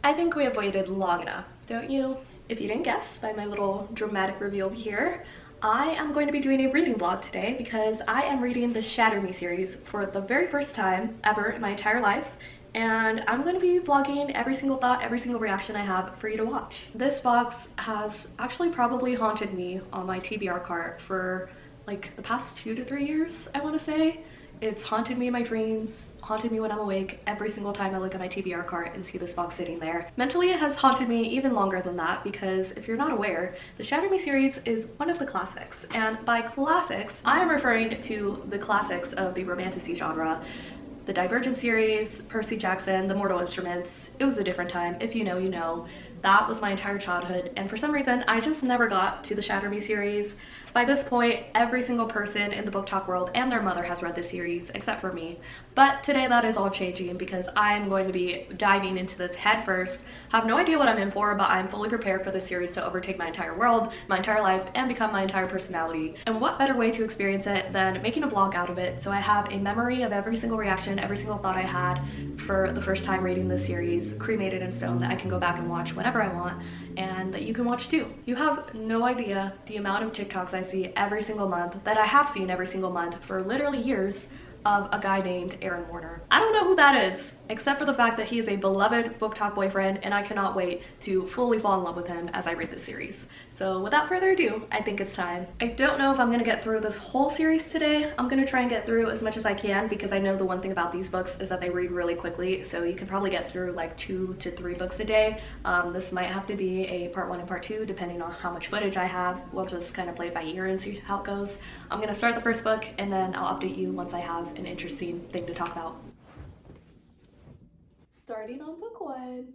I think we have waited long enough, don't you? If you didn't guess by my little dramatic reveal here, I am going to be doing a reading vlog today because I am reading the Shatter Me series for the very first time ever in my entire life, and I'm going to be vlogging every single thought, every single reaction I have for you to watch. This box has actually probably haunted me on my TBR cart for like the past 2 to 3 years, I want to say. It's haunted me in my dreams, haunted me when I'm awake every single time I look at my TBR cart and see this box sitting there. Mentally, it has haunted me even longer than that because if you're not aware, the Shatter Me series is one of the classics. And by classics, I am referring to the classics of the romantasy genre. The Divergent series, Percy Jackson, The Mortal Instruments. It was a different time. If you know, you know. That was my entire childhood, and for some reason, I just never got to the Shatter Me series. By this point, every single person in the book talk world and their mother has read this series, except for me. But today that is all changing because I'm going to be diving into this head first. Have no idea what I'm in for, but I'm fully prepared for this series to overtake my entire world, my entire life, and become my entire personality. And what better way to experience it than making a vlog out of it, so I have a memory of every single reaction, every single thought I had for the first time reading this series, cremated in stone, that I can go back and watch whenever I want, and that you can watch too. You have no idea the amount of TikToks I see every single month, that I have seen every single month for literally years, of a guy named Aaron Warner. I don't know who that is, except for the fact that he is a beloved book talk boyfriend, and I cannot wait to fully fall in love with him as I read this series. So without further ado, I think it's time. I don't know if I'm gonna get through this whole series today. I'm gonna try and get through as much as I can because I know the one thing about these books is that they read really quickly, so you can probably get through like 2 to 3 books a day. This might have to be a part 1 and part 2 depending on how much footage I have. We'll just kind of play it by ear and see how it goes. I'm gonna start the first book and then I'll update you once I have an interesting thing to talk about. Starting on book 1.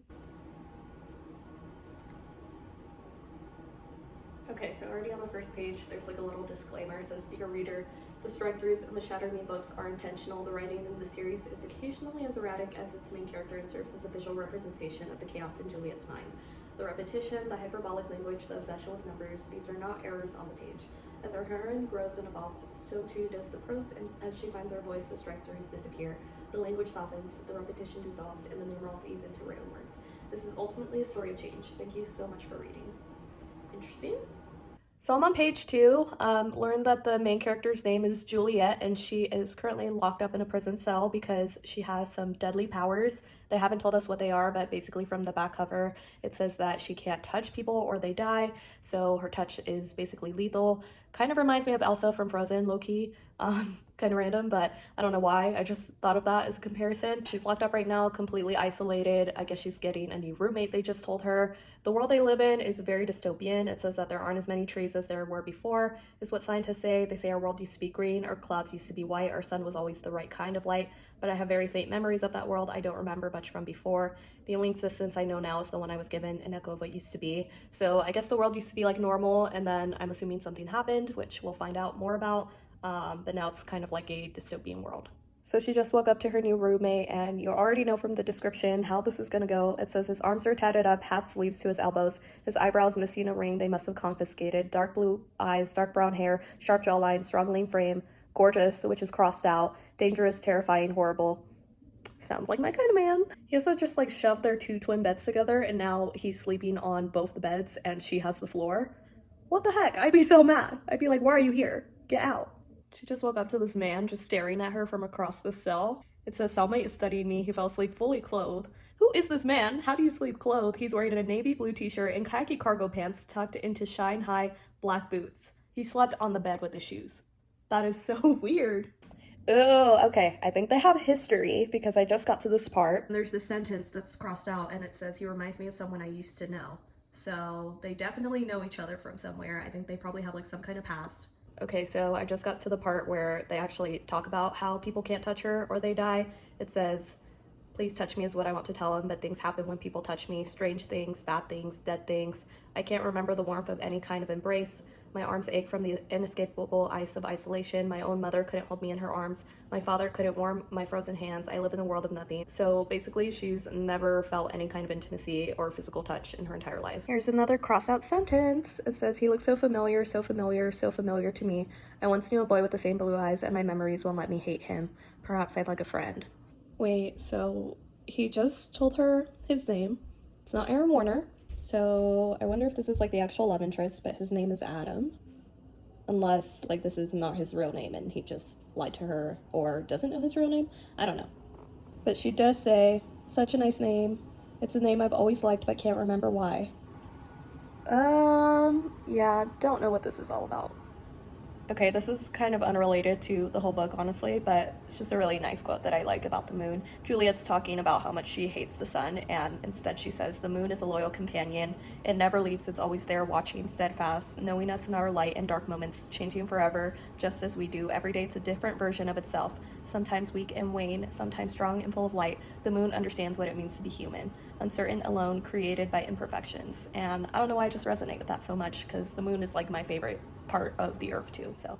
Okay, so already on the first page, there's like a little disclaimer. It says, "Dear reader, the strike-throughs in the Shatter Me books are intentional. The writing in the series is occasionally as erratic as its main character and serves as a visual representation of the chaos in Juliet's mind. The repetition, the hyperbolic language, the obsession with numbers, these are not errors on the page. As our heroine grows and evolves, so too does the prose, and as she finds her voice, the strike-throughs disappear. The language softens, the repetition dissolves, and the numerals ease into written words. This is ultimately a story of change. Thank you so much for reading." Interesting. So I'm on page 2, learned that the main character's name is Juliet, and she is currently locked up in a prison cell because she has some deadly powers. They haven't told us what they are, but basically from the back cover, it says that she can't touch people or they die, so her touch is basically lethal. Kind of reminds me of Elsa from Frozen, low-key. Kind of random, but I don't know why. I just thought of that as a comparison. She's locked up right now, completely isolated. I guess she's getting a new roommate, they just told her. The world they live in is very dystopian. It says that there aren't as many trees as there were before, is what scientists say. They say our world used to be green, our clouds used to be white, our sun was always the right kind of light, but I have very faint memories of that world. I don't remember much from before. The only existence I know now is the one I was given, an echo of what used to be. So I guess the world used to be like normal, and then I'm assuming something happened, which we'll find out more about. But now it's kind of like a dystopian world. So she just woke up to her new roommate, and you already know from the description how this is gonna go. It says his arms are tatted up, half sleeves to his elbows, his eyebrows missing a ring they must have confiscated, dark blue eyes, dark brown hair, sharp jawline, strong lean frame, gorgeous, which is crossed out, dangerous, terrifying, horrible. Sounds like my kind of man. He also just like shoved their 2 twin beds together, and now he's sleeping on both the beds and she has the floor. What the heck? I'd be so mad. I'd be like, why are you here? Get out. She just woke up to this man just staring at her from across the cell. It says, "Cellmate is studying me. He fell asleep fully clothed." Who is this man? How do you sleep clothed? He's wearing a navy blue t-shirt and khaki cargo pants tucked into shine-high black boots. He slept on the bed with his shoes. That is so weird. Oh, okay. I think they have history because I just got to this part. There's this sentence that's crossed out and it says, "He reminds me of someone I used to know." So they definitely know each other from somewhere. I think they probably have like some kind of past. Okay, so I just got to the part where they actually talk about how people can't touch her or they die. It says, "Please touch me is what I want to tell him, but things happen when people touch me. Strange things, bad things, dead things. I can't remember the warmth of any kind of embrace. My arms ache from the inescapable ice of isolation. My own mother couldn't hold me in her arms. My father couldn't warm my frozen hands. I live in a world of nothing." So basically, she's never felt any kind of intimacy or physical touch in her entire life. Here's another cross-out sentence. It says, "He looks so familiar, so familiar, so familiar to me. I once knew a boy with the same blue eyes, and my memories won't let me hate him. Perhaps I'd like a friend." Wait, so he just told her his name, It's not Aaron Warner, so I wonder if this is like the actual love interest, but his name is Adam. Unless like this is not his real name and he just lied to her or doesn't know his real name. I don't know. But she does say, such a nice name. It's a name I've always liked but can't remember why. Yeah, don't know what this is all about. Okay, this is kind of unrelated to the whole book, honestly, but it's just a really nice quote that I like about the moon. Juliet's talking about how much she hates the sun, and instead she says, the moon is a loyal companion. It never leaves, it's always there, watching, steadfast, knowing us in our light and dark moments, changing forever, just as we do. Every day it's a different version of itself, sometimes weak and wan, sometimes strong and full of light. The moon understands what it means to be human, uncertain, alone, created by imperfections. And I don't know why I just resonate with that so much, because the moon is like my favorite part of the earth too, so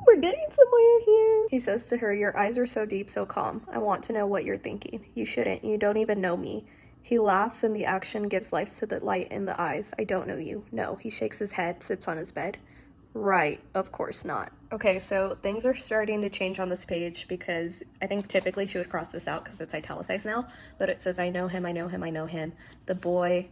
we're getting somewhere here. He says to her, your eyes are so deep, so calm. I want to know what you're thinking. You shouldn't. You don't even know me. He laughs and the action gives life to the light in the eyes. I don't know you. No. He shakes his head, sits on his bed. Right, of course not. Okay, so things are starting to change on this page because I think typically she would cross this out because it's italicized now, but it says, I know him, I know him, I know him. The boy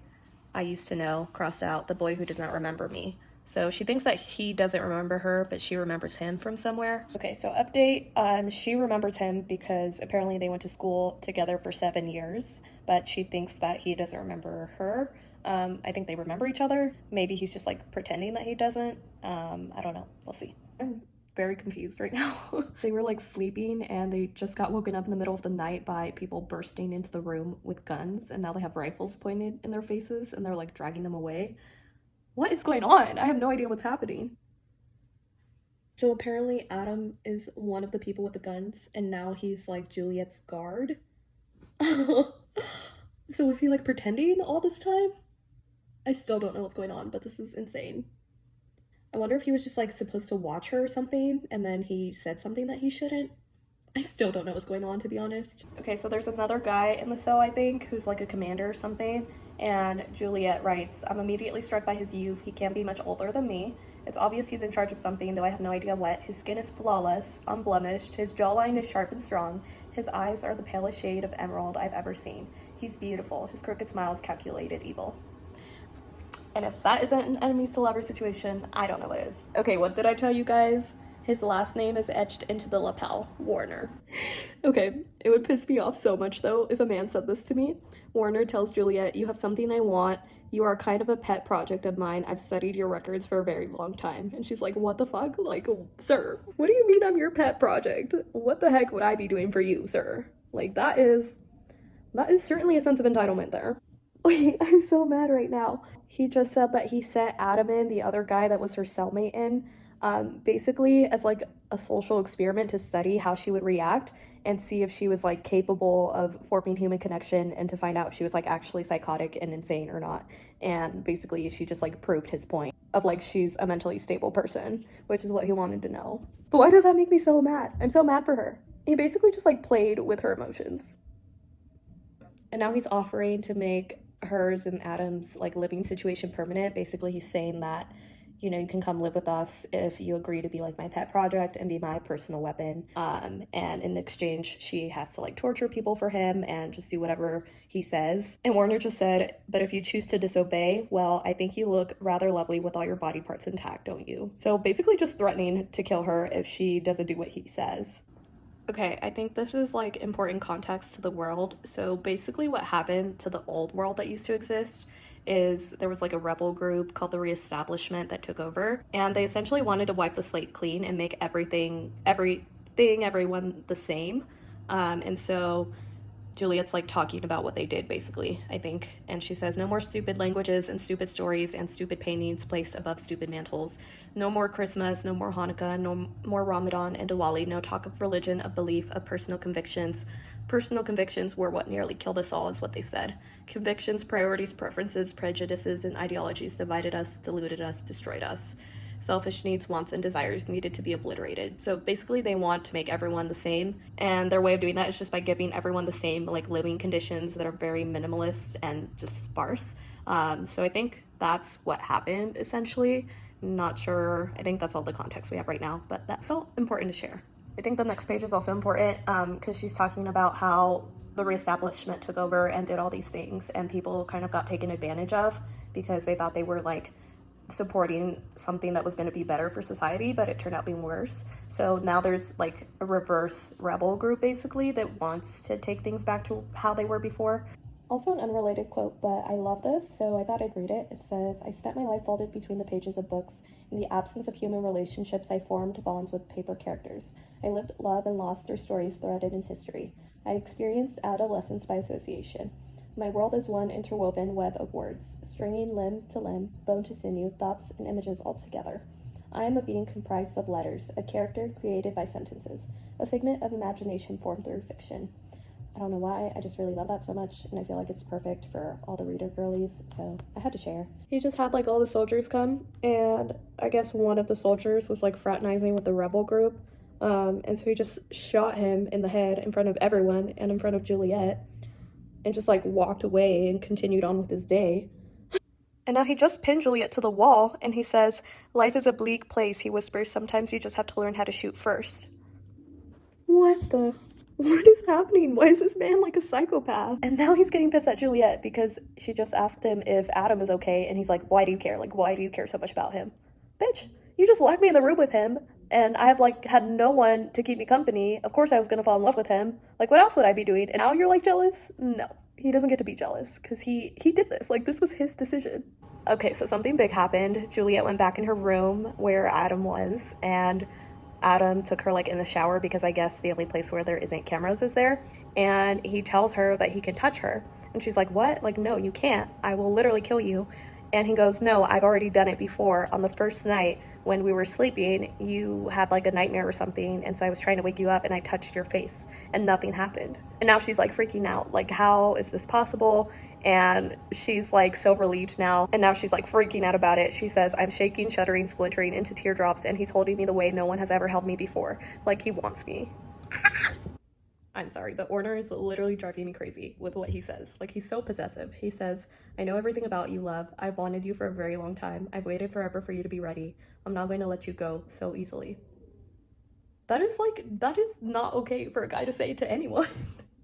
I used to know, crossed out, the boy who does not remember me. So she thinks that he doesn't remember her, but she remembers him from somewhere. Okay, so update, she remembers him because apparently they went to school together for 7 years, but she thinks that he doesn't remember her. I think they remember each other. Maybe he's just like pretending that he doesn't. I don't know. We'll see. I'm very confused right now. They were like sleeping and they just got woken up in the middle of the night by people bursting into the room with guns, and now they have rifles pointed in their faces and they're like dragging them away. What is going on? I have no idea what's happening. So apparently Adam is one of the people with the guns and now he's like Juliet's guard. So was he like pretending all this time? I still don't know what's going on, but this is insane. I wonder if he was just like supposed to watch her or something and then he said something that he shouldn't. I still don't know what's going on, to be honest. Okay, so there's another guy in the cell, I think, who's like a commander or something, and Juliet writes, I'm immediately struck by his youth. He can't be much older than me. It's obvious he's in charge of something, though I have no idea what. His skin is flawless, unblemished. His jawline is sharp and strong. His eyes are the palest shade of emerald I've ever seen. He's beautiful. His crooked smile is calculated evil. And if that isn't an enemies to lovers situation, I don't know what is. Okay, what did I tell you guys? His last name is etched into the lapel, Warner. Okay, it would piss me off so much though if a man said this to me. Warner tells Juliet, you have something I want. You are kind of a pet project of mine. I've studied your records for a very long time. And she's like, what the fuck? Like, sir, what do you mean I'm your pet project? What the heck would I be doing for you, sir? Like, that is certainly a sense of entitlement there. Wait, I'm so mad right now. He just said that he sent Adam in, the other guy that was her cellmate in, basically as like a social experiment to study how she would react and see if she was like capable of forming human connection and to find out if she was like actually psychotic and insane or not. And basically she just like proved his point of like she's a mentally stable person, which is what he wanted to know. But why does that make me so mad? I'm so mad for her. He basically just like played with her emotions. And now he's offering to make hers and Adam's like living situation permanent. Basically he's saying that, you know, you can come live with us if you agree to be like my pet project and be my personal weapon. And in exchange, she has to like torture people for him and just do whatever he says. And Warner just said, but if you choose to disobey, well, I think you look rather lovely with all your body parts intact, don't you? So basically just threatening to kill her if she doesn't do what he says. Okay, I think this is like important context to the world. So basically what happened to the old world that used to exist is there was like a rebel group called the Reestablishment that took over, and they essentially wanted to wipe the slate clean and make everyone the same. And so Juliet's like talking about what they did basically, I think, and she says, no more stupid languages and stupid stories and stupid paintings placed above stupid mantles. No more Christmas, no more Hanukkah, no more Ramadan and Diwali, no talk of religion, of belief, of personal convictions. Personal convictions were what nearly killed us all, is what they said. Convictions, priorities, preferences, prejudices, and ideologies divided us, diluted us, destroyed us. Selfish needs, wants, and desires needed to be obliterated. So basically they want to make everyone the same, and their way of doing that is just by giving everyone the same like living conditions that are very minimalist and just sparse. So I think that's what happened essentially. Not sure. I think that's all the context we have right now, but that felt important to share. I think the next page is also important because she's talking about how the reestablishment took over and did all these things, and people kind of got taken advantage of because they thought they were like supporting something that was going to be better for society, but it turned out being worse. So now there's like a reverse rebel group basically that wants to take things back to how they were before. Also an unrelated quote, but I love this, so I thought I'd read it. It says, "I spent my life folded between the pages of books. In the absence of human relationships, I formed bonds with paper characters. I lived love and loss through stories threaded in history. I experienced adolescence by association. My world is one interwoven web of words, stringing limb to limb, bone to sinew, thoughts and images all together. I am a being comprised of letters, a character created by sentences, a figment of imagination formed through fiction." I don't know why, I just really love that so much, and I feel like it's perfect for all the reader girlies, so I had to share. He just had like all the soldiers come, and I guess one of the soldiers was like fraternizing with the rebel group, and so he just shot him in the head in front of everyone and in front of Juliet, and just like walked away and continued on with his day. And now he just pinned Juliet to the wall, and he says, "Life is a bleak place," he whispers. "Sometimes you just have to learn how to shoot first." What is happening? Why is this man like a psychopath? And now he's getting pissed at Juliet because she just asked him if Adam is okay, and he's like, "Why do you care? Like, why do you care so much about him? Bitch, you just locked me in the room with him, and I have like had no one to keep me company. Of course I was gonna fall in love with him. Like, what else would I be doing? And now you're like jealous?" No, he doesn't get to be jealous because he did this. Like, this was his decision. Okay, so something big happened. Juliet went back in her room where Adam was, and Adam took her like in the shower because I guess the only place where there isn't cameras is there, and he tells her that he can touch her, and she's like, "What? Like, no, you can't. I will literally kill you." And he goes, "No, I've already done it before. On the first night when we were sleeping, you had like a nightmare or something, and so I was trying to wake you up and I touched your face and nothing happened." And now she's like freaking out, like, how is this possible? And she's like so relieved now, and now she's like freaking out about it. She says, "I'm shaking, shuddering, splintering into teardrops, and he's holding me the way no one has ever held me before, like he wants me." I'm sorry, but Warner is literally driving me crazy with what he says. Like, he's so possessive. He says, "I know everything about you, love. I've wanted you for a very long time. I've waited forever for you to be ready. I'm not going to let you go so easily." That is not okay for a guy to say to anyone.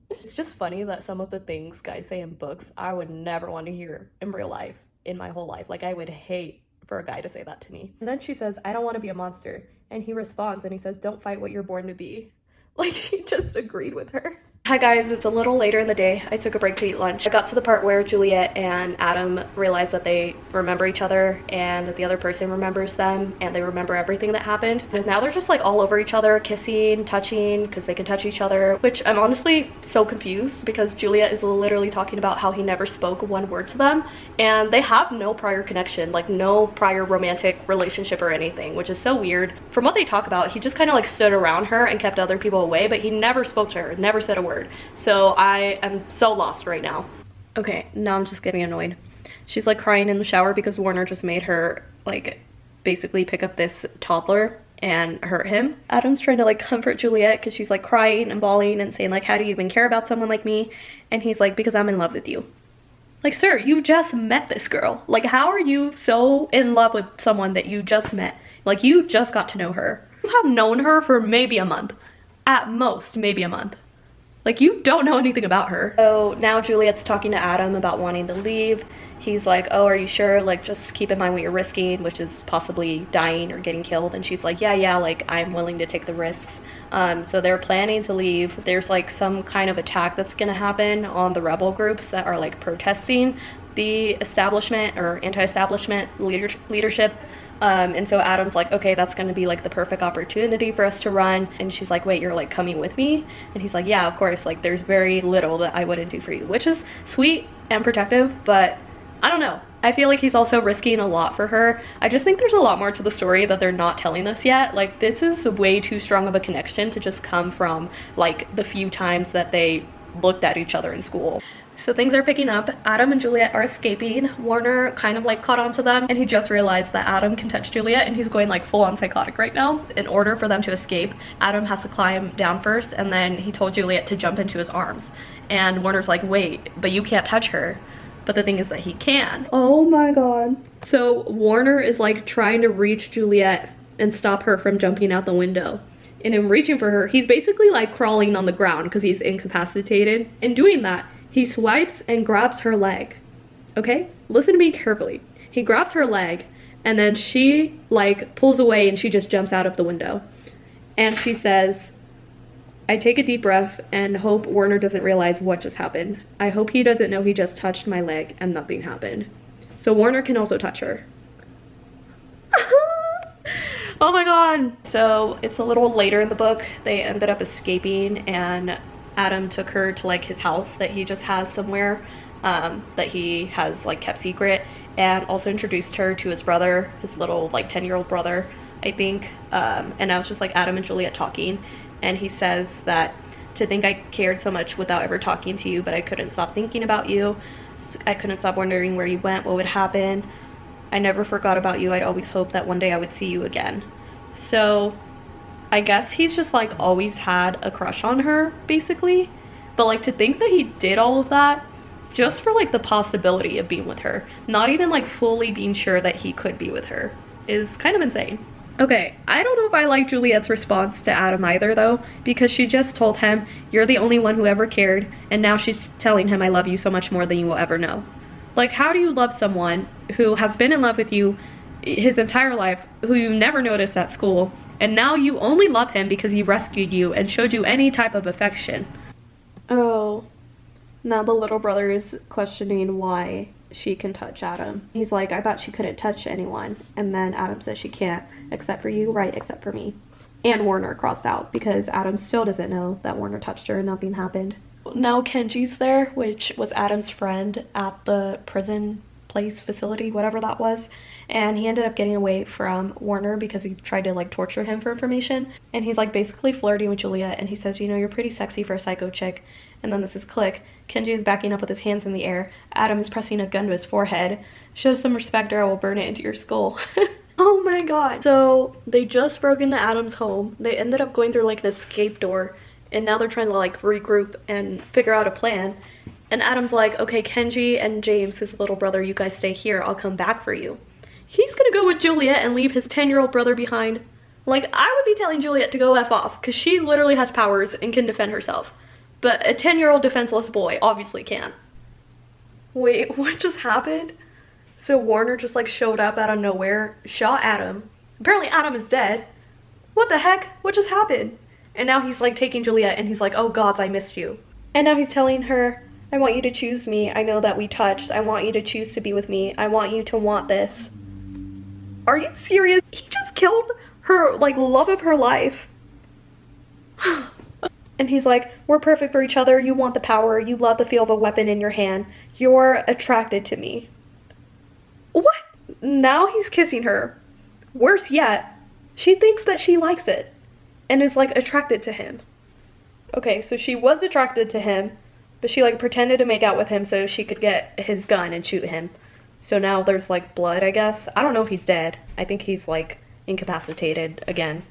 It's just funny that some of the things guys say in books, I would never want to hear in real life, in my whole life. Like, I would hate for a guy to say that to me. And then she says, "I don't want to be a monster." And he responds and he says, "Don't fight what you're born to be." Like, he just agreed with her. Hi guys, it's a little later in the day. I took a break to eat lunch. I got to the part where Juliet and Adam realize that they remember each other and that the other person remembers them, and they remember everything that happened. And now they're just like all over each other, kissing, touching, because they can touch each other, which I'm honestly so confused because Juliet is literally talking about how he never spoke one word to them, and they have no prior connection, like no prior romantic relationship or anything, which is so weird. From what they talk about, he just kind of like stood around her and kept other people away, but he never spoke to her, never said a word. So I am so lost right now. Okay, now I'm just getting annoyed. She's like crying in the shower because Warner just made her like basically pick up this toddler and hurt him. Adam's trying to like comfort Juliet because she's like crying and bawling and saying like, "How do you even care about someone like me?" And he's like, "Because I'm in love with you." Like, sir, you just met this girl. Like, how are you so in love with someone that you just met? Like, you just got to know her. You have known her for maybe a month. At most, maybe a month. Like, you don't know anything about her. So now Juliet's talking to Adam about wanting to leave. He's like, "Oh, are you sure? Like, just keep in mind what you're risking," which is possibly dying or getting killed. And she's like, yeah, like, I'm willing to take the risks. So they're planning to leave. There's like some kind of attack that's gonna happen on the rebel groups that are like protesting the establishment or anti-establishment leadership. And so Adam's like, "Okay, that's gonna be like the perfect opportunity for us to run." And she's like, "Wait, you're like coming with me?" And he's like, "Yeah, of course, like there's very little that I wouldn't do for you," which is sweet and protective, but I don't know. I feel like he's also risking a lot for her. I just think there's a lot more to the story that they're not telling us yet. Like, this is way too strong of a connection to just come from like the few times that they looked at each other in school. So things are picking up. Adam and Juliet are escaping. Warner kind of like caught on to them, and he just realized that Adam can touch Juliet, and he's going like full on psychotic right now. In order for them to escape, Adam has to climb down first, and then he told Juliet to jump into his arms. And Warner's like, "Wait, but you can't touch her." But the thing is that he can. Oh my god. So Warner is like trying to reach Juliet and stop her from jumping out the window. in him reaching for her, he's basically like crawling on the ground because he's incapacitated. In doing that, he swipes and grabs her leg. Okay, listen to me carefully. He grabs her leg and then she like pulls away and she just jumps out of the window. And she says, I take a deep breath and hope Warner doesn't realize what just happened. I hope he doesn't know he just touched my leg and nothing happened. So Warner can also touch her. Oh my god. So it's a little later in the book. They ended up escaping and Adam took her to like his house that he just has somewhere that he has like kept secret, and also introduced her to his brother, his little like 10-year-old brother, I think. And I was just like Adam and Juliet talking, and he says that to think I cared so much without ever talking to you, but I couldn't stop thinking about you. I couldn't stop wondering where you went, what would happen. I never forgot about you. I'd always hoped that one day I would see you again. So I guess he's just like always had a crush on her, basically. But like to think that he did all of that just for like the possibility of being with her, not even like fully being sure that he could be with her, is kind of insane. Okay, I don't know if I like Juliet's response to Adam either though, because she just told him, you're the only one who ever cared, and now she's telling him I love you so much more than you will ever know. Like, how do you love someone who has been in love with you his entire life, who you never noticed at school, and now you only love him because he rescued you and showed you any type of affection? Oh, now the little brother is questioning why she can touch Adam. He's like, I thought she couldn't touch anyone. And then Adam says she can't, except for you, right, except for me. And Warner crossed out because Adam still doesn't know that Warner touched her and nothing happened. Now Kenji's there, which was Adam's friend at the prison place facility, whatever that was, and he ended up getting away from Warner because he tried to like torture him for information. And he's like basically flirting with Juliet, and he says, you know, you're pretty sexy for a psycho chick. And then this is click. Kenji is backing up with his hands in the air. Adam is pressing a gun to his forehead. Show some respect or I will burn it into your skull. Oh my god. So they just broke into Adam's home. They ended up going through like an escape door, and now they're trying to like regroup and figure out a plan. And Adam's like, okay, Kenji and James, his little brother, you guys stay here. I'll come back for you. He's gonna go with Juliet and leave his 10-year-old brother behind. Like, I would be telling Juliet to go F off, because she literally has powers and can defend herself. But a 10-year-old defenseless boy obviously can't. Wait, what just happened? So Warner just like showed up out of nowhere, shot Adam. Apparently Adam is dead. What the heck? What just happened? And now he's like taking Juliet and he's like, oh gods, I missed you. And now he's telling her, I want you to choose me. I know that we touched. I want you to choose to be with me. I want you to want this. Are you serious? He just killed her, like, love of her life. And he's like, we're perfect for each other. You want the power. You love the feel of a weapon in your hand. You're attracted to me. What? Now he's kissing her. Worse yet, she thinks that she likes it and is like attracted to him. Okay, so she was attracted to him, but she like pretended to make out with him so she could get his gun and shoot him. So now there's like blood, I guess. I don't know if he's dead. I think he's like incapacitated again.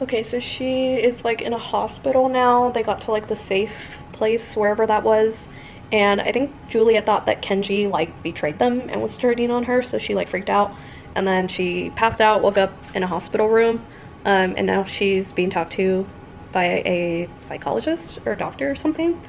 Okay, so she is like in a hospital now. They got to like the safe place, wherever that was. And I think Juliet thought that Kenji like betrayed them and was turning on her, so she like freaked out. And then she passed out, woke up in a hospital room, and now she's being talked to by a psychologist or doctor or something.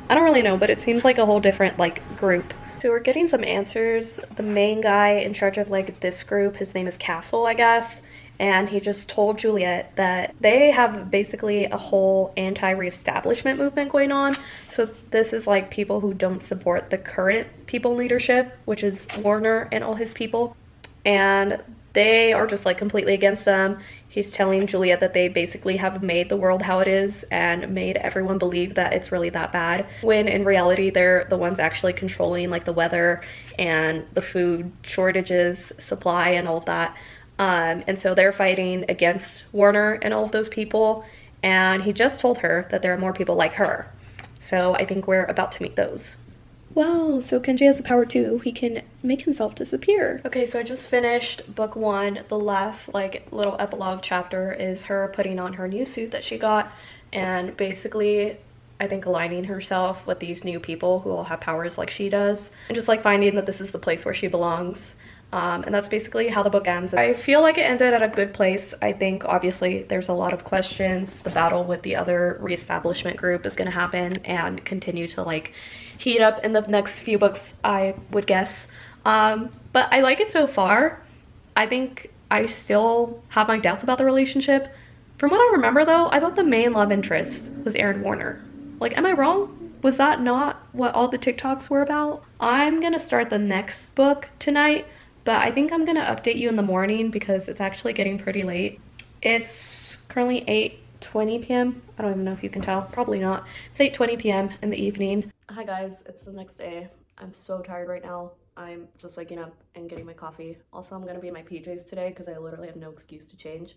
I don't really know, but it seems like a whole different like group. So we're getting some answers. The main guy in charge of like this group, his name is Castle, I guess. And he just told Juliet that they have basically a whole anti-reestablishment movement going on. So this is like people who don't support the current people leadership, which is Warner and all his people. And they are just like completely against them. He's telling Juliet that they basically have made the world how it is and made everyone believe that it's really that bad, when in reality they're the ones actually controlling like the weather and the food shortages, supply, and all of that. And so they're fighting against Warner and all of those people, and he just told her that there are more people like her. So I think we're about to meet those. Wow, so Kenji has the power too. He can make himself disappear. Okay, so I just finished book 1. The last like little epilogue chapter is her putting on her new suit that she got, and basically I think aligning herself with these new people who all have powers like she does, and just like finding that this is the place where she belongs. And that's basically how the book ends. I feel like it ended at a good place. I think obviously there's a lot of questions. The battle with the other reestablishment group is going to happen and continue to like heat up in the next few books, I would guess. But I like it so far. I think I still have my doubts about the relationship. From what I remember though, I thought the main love interest was Aaron Warner. Like, am I wrong? Was that not what all the TikToks were about? I'm gonna start the next book tonight, but I think I'm gonna update you in the morning because it's actually getting pretty late. It's currently 8:20 p.m. I don't even know if you can tell. Probably not. It's 8:20 p.m. in the evening. Hi guys, it's the next day. I'm so tired right now. I'm just waking up and getting my coffee. Also, I'm gonna be in my PJs today because I literally have no excuse to change.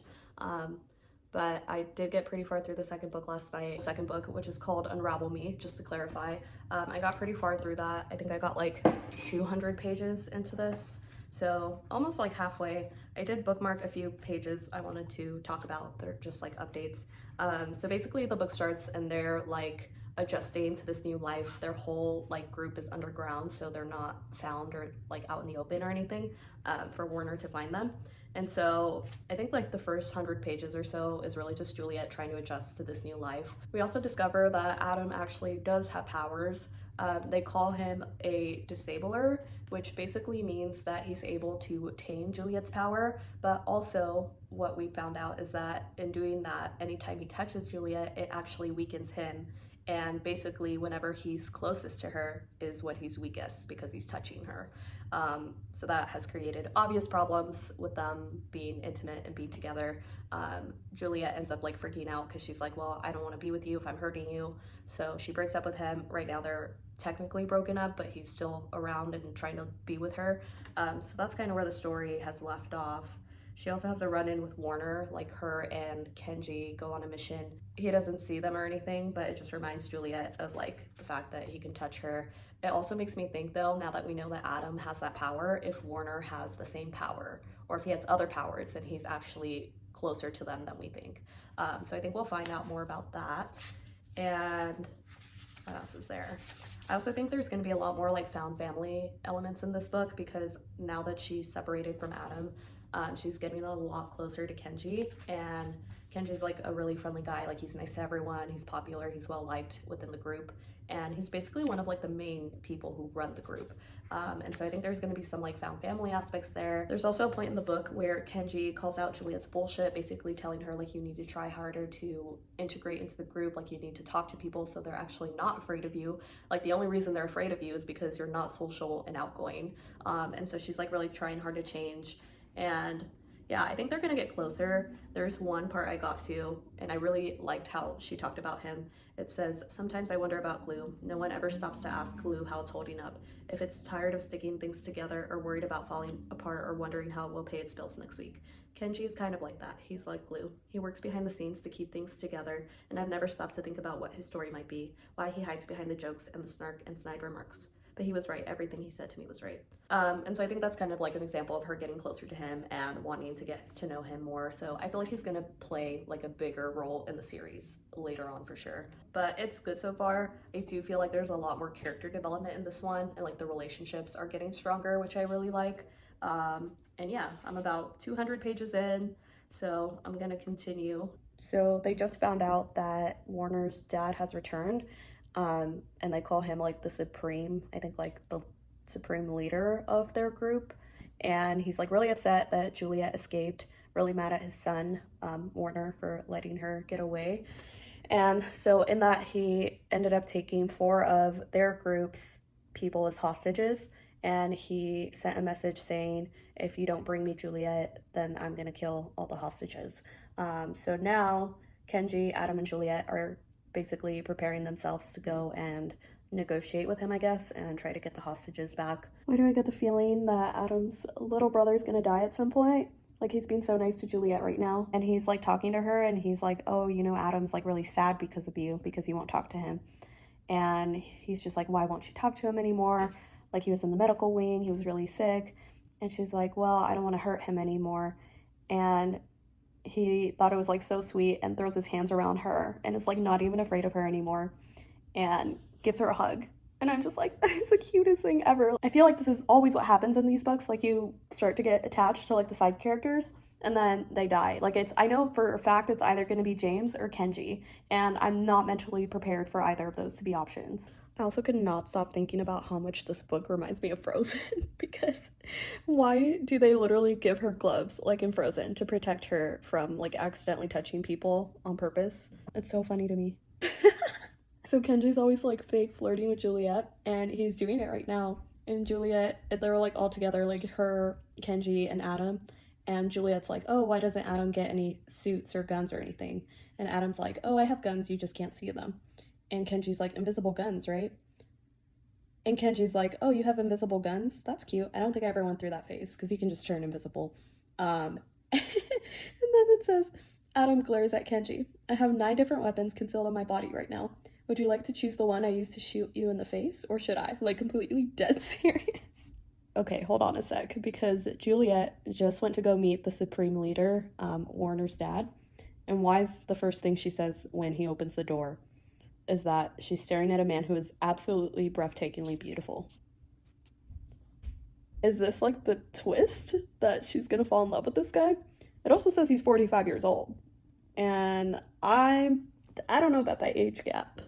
But I did get pretty far through the second book last night. Second book, which is called Unravel Me, just to clarify. I got pretty far through that. I think I got like 200 pages into this. So almost like halfway. I did bookmark a few pages I wanted to talk about. They're just like updates. So basically the book starts and they're like adjusting to this new life. Their whole like group is underground, so they're not found or like out in the open or anything for Warner to find them. And so I think like the first 100 pages or so is really just Juliet trying to adjust to this new life. We also discover that Adam actually does have powers. They call him a disabler, which basically means that he's able to tame Juliet's power, but also what we found out is that in doing that, anytime he touches Juliet, it actually weakens him. And basically whenever he's closest to her is when he's weakest because he's touching her. So that has created obvious problems with them being intimate and being together. Juliet ends up like freaking out because she's like, well, I don't want to be with you if I'm hurting you. So she breaks up with him. Right now they're technically broken up, but he's still around and trying to be with her. So that's kind of where the story has left off. She also has a run-in with Warner, like her and Kenji go on a mission. He doesn't see them or anything, but it just reminds Juliet of like the fact that he can touch her. It also makes me think though, now that we know that Adam has that power, if Warner has the same power, or if he has other powers, then he's actually closer to them than we think. So I think we'll find out more about that. And what else is there? I also think there's going to be a lot more like found family elements in this book because now that she's separated from Adam, she's getting a lot closer to Kenji, and Kenji's like a really friendly guy. Like he's nice to everyone, he's popular, he's well liked within the group, and he's basically one of like the main people who run the group. And so I think there's going to be some like found family aspects there. There's also a point in the book where Kenji calls out Juliet's bullshit, basically telling her like you need to try harder to integrate into the group, like you need to talk to people so they're actually not afraid of you. Like the only reason they're afraid of you is because you're not social and outgoing. And so she's like really trying hard to change. And yeah, I think they're gonna get closer. There's one part I got to, and I really liked how she talked about him. It says, sometimes I wonder about glue. No one ever stops to ask glue how it's holding up. If it's tired of sticking things together or worried about falling apart or wondering how it will pay its bills next week. Kenji is kind of like that. He's like glue. He works behind the scenes to keep things together, and I've never stopped to think about what his story might be, why he hides behind the jokes and the snark and snide remarks. But he was right. Everything he said to me was right. And so I think that's kind of like an example of her getting closer to him and wanting to get to know him more. So I feel like he's gonna play like a bigger role in the series later on for sure. But it's good so far. I do feel like there's a lot more character development in this one, and like the relationships are getting stronger, which I really like. And yeah, I'm about 200 pages in, so I'm gonna continue. So they just found out that Warner's dad has returned. And they call him like the supreme, I think like the supreme leader of their group. And he's like really upset that Juliet escaped, really mad at his son, Warner, for letting her get away. And so in that, he ended up taking 4 of their group's people as hostages. And he sent a message saying, if you don't bring me Juliet, then I'm gonna kill all the hostages. So now Kenji, Adam, and Juliet are basically preparing themselves to go and negotiate with him, I guess, and try to get the hostages back. Why do I get the feeling that Adam's little brother's gonna die at some point? Like, he's being so nice to Juliet right now, and he's like talking to her, and he's like, oh, you know, Adam's like really sad because of you, because you won't talk to him. And he's just like, why won't you talk to him anymore? Like, he was in the medical wing, he was really sick. And she's like, well, I don't want to hurt him anymore. And he thought it was like so sweet and throws his hands around her and is like not even afraid of her anymore and gives her a hug. And I'm just like, that is the cutest thing ever. I feel like this is always what happens in these books. Like, you start to get attached to like the side characters and then they die. Like, I know for a fact it's either going to be James or Kenji, and I'm not mentally prepared for either of those to be options. I also could not stop thinking about how much this book reminds me of Frozen because why do they literally give her gloves like in Frozen to protect her from like accidentally touching people on purpose? It's so funny to me. So Kenji's always like fake flirting with Juliet, and he's doing it right now. And Juliet, they're like all together, like her, Kenji, and Adam. And Juliet's like, oh, why doesn't Adam get any suits or guns or anything? And Adam's like, oh, I have guns, you just can't see them. And Kenji's like, invisible guns, right? And Kenji's like, oh, you have invisible guns? That's cute. I don't think I ever went through that phase, because you can just turn invisible. And then it says, Adam glares at Kenji. I have 9 different weapons concealed on my body right now. Would you like to choose the one I used to shoot you in the face, or should I? Like, completely dead serious. Okay, hold on a sec, because Juliet just went to go meet the Supreme Leader, Warner's dad. And why is the first thing she says when he opens the door is that she's staring at a man who is absolutely breathtakingly beautiful. Is this like the twist that she's gonna fall in love with this guy? It also says he's 45 years old. And I don't know about that age gap.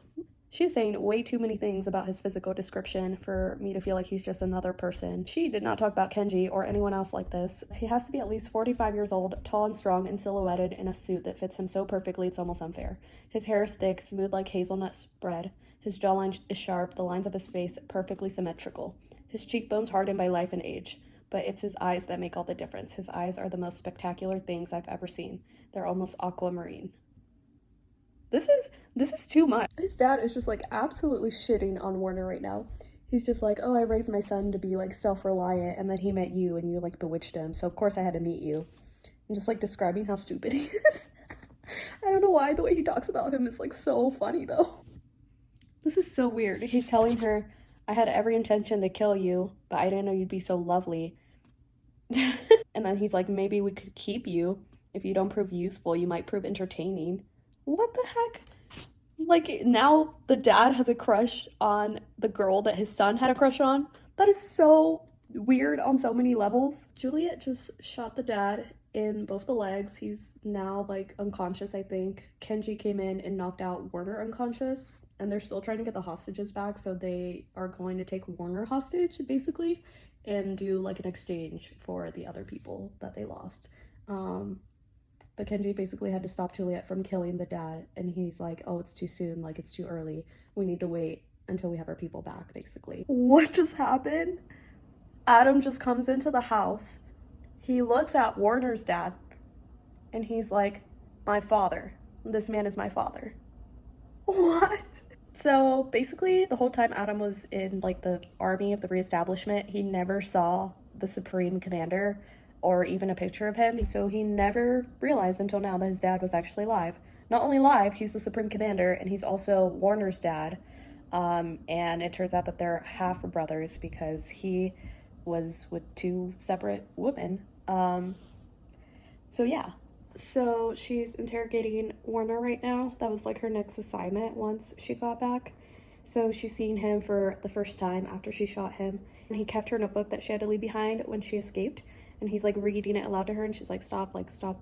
She's saying way too many things about his physical description for me to feel like he's just another person. She did not talk about Kenji or anyone else like this. He has to be at least 45 years old, tall and strong, and silhouetted in a suit that fits him so perfectly it's almost unfair. His hair is thick, smooth like hazelnut spread. His jawline is sharp, the lines of his face perfectly symmetrical. His cheekbones hardened by life and age. But it's his eyes that make all the difference. His eyes are the most spectacular things I've ever seen. They're almost aquamarine. This is too much. His dad is just like absolutely shitting on Warner right now. He's just like, oh, I raised my son to be like self-reliant, and then he met you and you like bewitched him, so of course I had to meet you. And just like describing how stupid he is. I don't know why the way he talks about him is like so funny though. This is so weird. He's telling her, I had every intention to kill you, but I didn't know you'd be so lovely. And then he's like, maybe we could keep you. If you don't prove useful, you might prove entertaining. What the heck? Like, now the dad has a crush on the girl that his son had a crush on? That is so weird on so many levels. Juliet just shot the dad in both the legs. He's now, like, unconscious, I think. Kenji came in and knocked out Warner unconscious, and they're still trying to get the hostages back, so they are going to take Warner hostage, basically, and do, like, an exchange for the other people that they lost. But Kenji basically had to stop Juliet from killing the dad, and he's like, oh, it's too soon, like, it's too early. We need to wait until we have our people back, basically. What just happened? Adam just comes into the house. He looks at Warner's dad, and he's like, my father. This man is my father. What? So basically, the whole time Adam was in, like, the army of the reestablishment, he never saw the Supreme Commander or even a picture of him, so he never realized until now that his dad was actually alive. Not only alive, he's the Supreme Commander, and he's also Warner's dad, and it turns out that they're half brothers because he was with 2 separate women. So yeah. So she's interrogating Warner right now. That was like her next assignment once she got back. So she's seeing him for the first time after she shot him, and he kept her notebook that she had to leave behind when she escaped. And he's like reading it aloud to her, and she's like, stop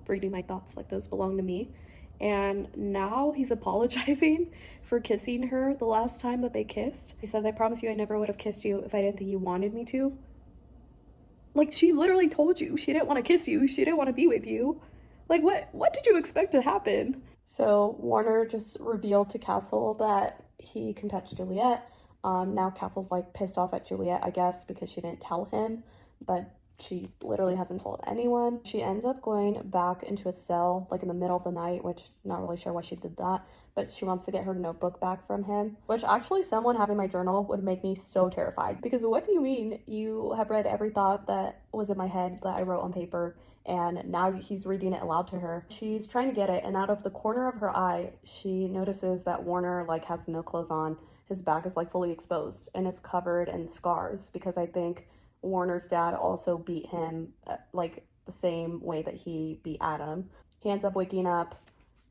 reading my thoughts, like those belong to me. And now he's apologizing for kissing her the last time that they kissed. He says, I promise you I never would have kissed you if I didn't think you wanted me to. Like, she literally told you she didn't want to kiss you, she didn't want to be with you. Like, what did you expect to happen? So Warner just revealed to Castle that he can touch Juliet. Now Castle's like pissed off at Juliet, I guess, because she didn't tell him, but she literally hasn't told anyone. She ends up going back into a cell, like in the middle of the night, which not really sure why she did that, but she wants to get her notebook back from him, which actually someone having my journal would make me so terrified, because what do you mean you have read every thought that was in my head that I wrote on paper, and now he's reading it aloud to her? She's trying to get it, and out of the corner of her eye, she notices that Warner like has no clothes on. His back is like fully exposed, and it's covered in scars, because I think Warner's dad also beat him like the same way that he beat Adam. He ends up waking up.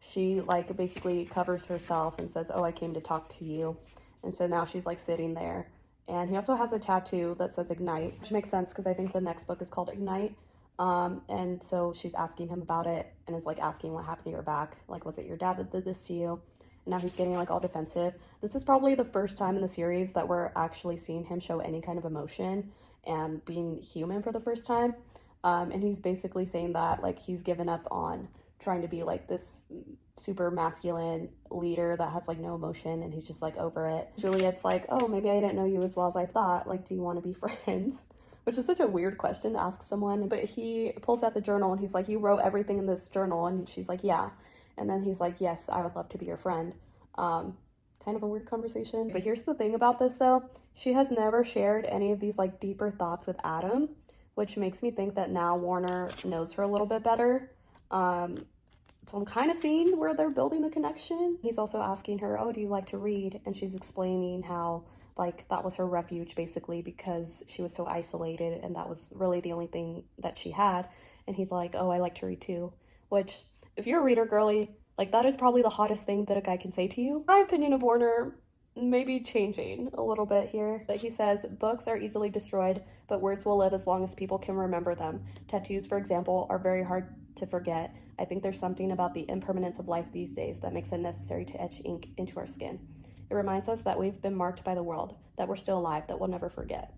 She like basically covers herself and says, oh, I came to talk to you. And so now she's like sitting there. And he also has a tattoo that says Ignite, which makes sense because I think the next book is called Ignite. And so she's asking him about it and is like asking what happened to your back. Like, was it your dad that did this to you? And now he's getting like all defensive. This is probably the first time in the series that we're actually seeing him show any kind of emotion and being human for the first time. And he's basically saying that like he's given up on trying to be like this super masculine leader that has like no emotion, and he's just like over it. Juliet's like, oh, maybe I didn't know you as well as I thought. Like, do you want to be friends? Which is such a weird question to ask someone. But he pulls out the journal and he's like, you wrote everything in this journal? And she's like, yeah. And then he's like, yes, I would love to be your friend. Kind of a weird conversation. But here's the thing about this though. She has never shared any of these like deeper thoughts with Adam, which makes me think that now Warner knows her a little bit better. So I'm kind of seeing where they're building the connection. He's also asking her, oh, do you like to read? And she's explaining how like that was her refuge basically because she was so isolated and that was really the only thing that she had. And he's like, oh, I like to read too. Which, if you're a reader, girly, like that is probably the hottest thing that a guy can say to you. My opinion of Warner may be changing a little bit here. But he says, books are easily destroyed, but words will live as long as people can remember them. Tattoos, for example, are very hard to forget. I think there's something about the impermanence of life these days that makes it necessary to etch ink into our skin. It reminds us that we've been marked by the world, that we're still alive, that we'll never forget.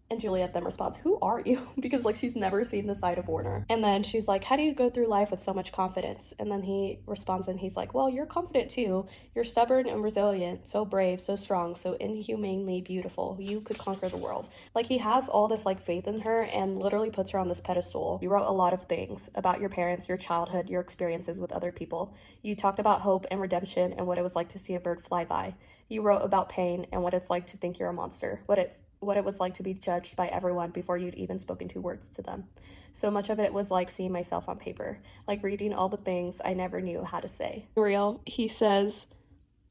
And Juliet then responds, who are you? Because like she's never seen the side of Warner. And then she's like, how do you go through life with so much confidence? And then he responds and he's like, well, you're confident too. You're stubborn and resilient, so brave, so strong, so inhumanely beautiful. You could conquer the world. Like he has all this like faith in her and literally puts her on this pedestal. You wrote a lot of things about your parents, your childhood, your experiences with other people. You talked about hope and redemption and what it was like to see a bird fly by. You wrote about pain and what it's like to think you're a monster, what it was like to be judged by everyone before you'd even spoken 2 words to them. So much of it was like seeing myself on paper, like reading all the things I never knew how to say. Real, he says,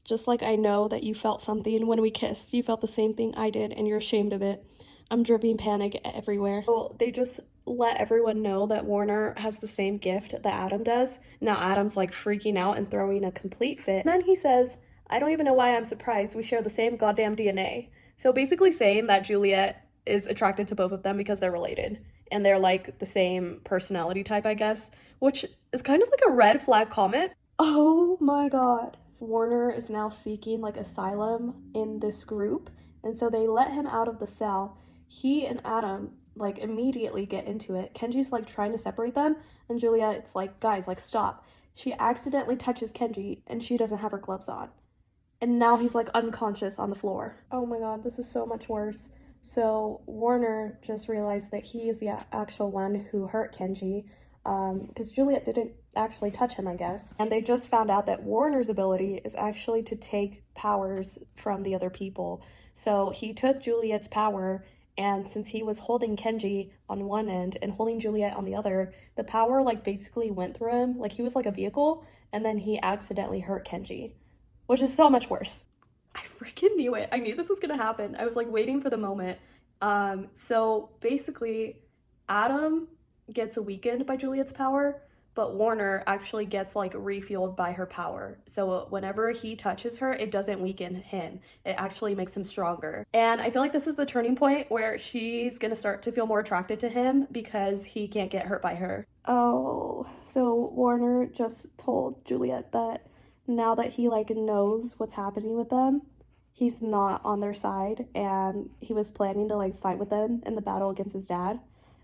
just like I know that you felt something when we kissed, you felt the same thing I did and you're ashamed of it. I'm dripping panic everywhere. So they just let everyone know that Warner has the same gift that Adam does. Now Adam's like freaking out and throwing a complete fit. And then he says, I don't even know why I'm surprised. We share the same goddamn DNA. So basically saying that Juliet is attracted to both of them because they're related. And they're like the same personality type, I guess. Which is kind of like a red flag comment. Oh my god. Warner is now seeking like asylum in this group. And so they let him out of the cell. He and Adam like immediately get into it. Kenji's like trying to separate them. And Juliet's like, guys, like stop. She accidentally touches Kenji and she doesn't have her gloves on. And now he's like unconscious on the floor. Oh my god, this is so much worse. So Warner just realized that he is the actual one who hurt Kenji, because Juliet didn't actually touch him, I guess. And they just found out that Warner's ability is actually to take powers from the other people. So he took Juliet's power, and since he was holding Kenji on one end and holding Juliet on the other, the power like basically went through him. Like he was like a vehicle, and then he accidentally hurt Kenji. Which is so much worse. I freaking knew it. I knew this was gonna happen. I was like waiting for the moment. So basically, Adam gets weakened by Juliet's power, but Warner actually gets like refueled by her power. So whenever he touches her, it doesn't weaken him. It actually makes him stronger. And I feel like this is the turning point where she's gonna start to feel more attracted to him because he can't get hurt by her. Oh, so Warner just told Juliet that now that he like knows what's happening with them, he's not on their side, and he was planning to like fight with them in the battle against his dad,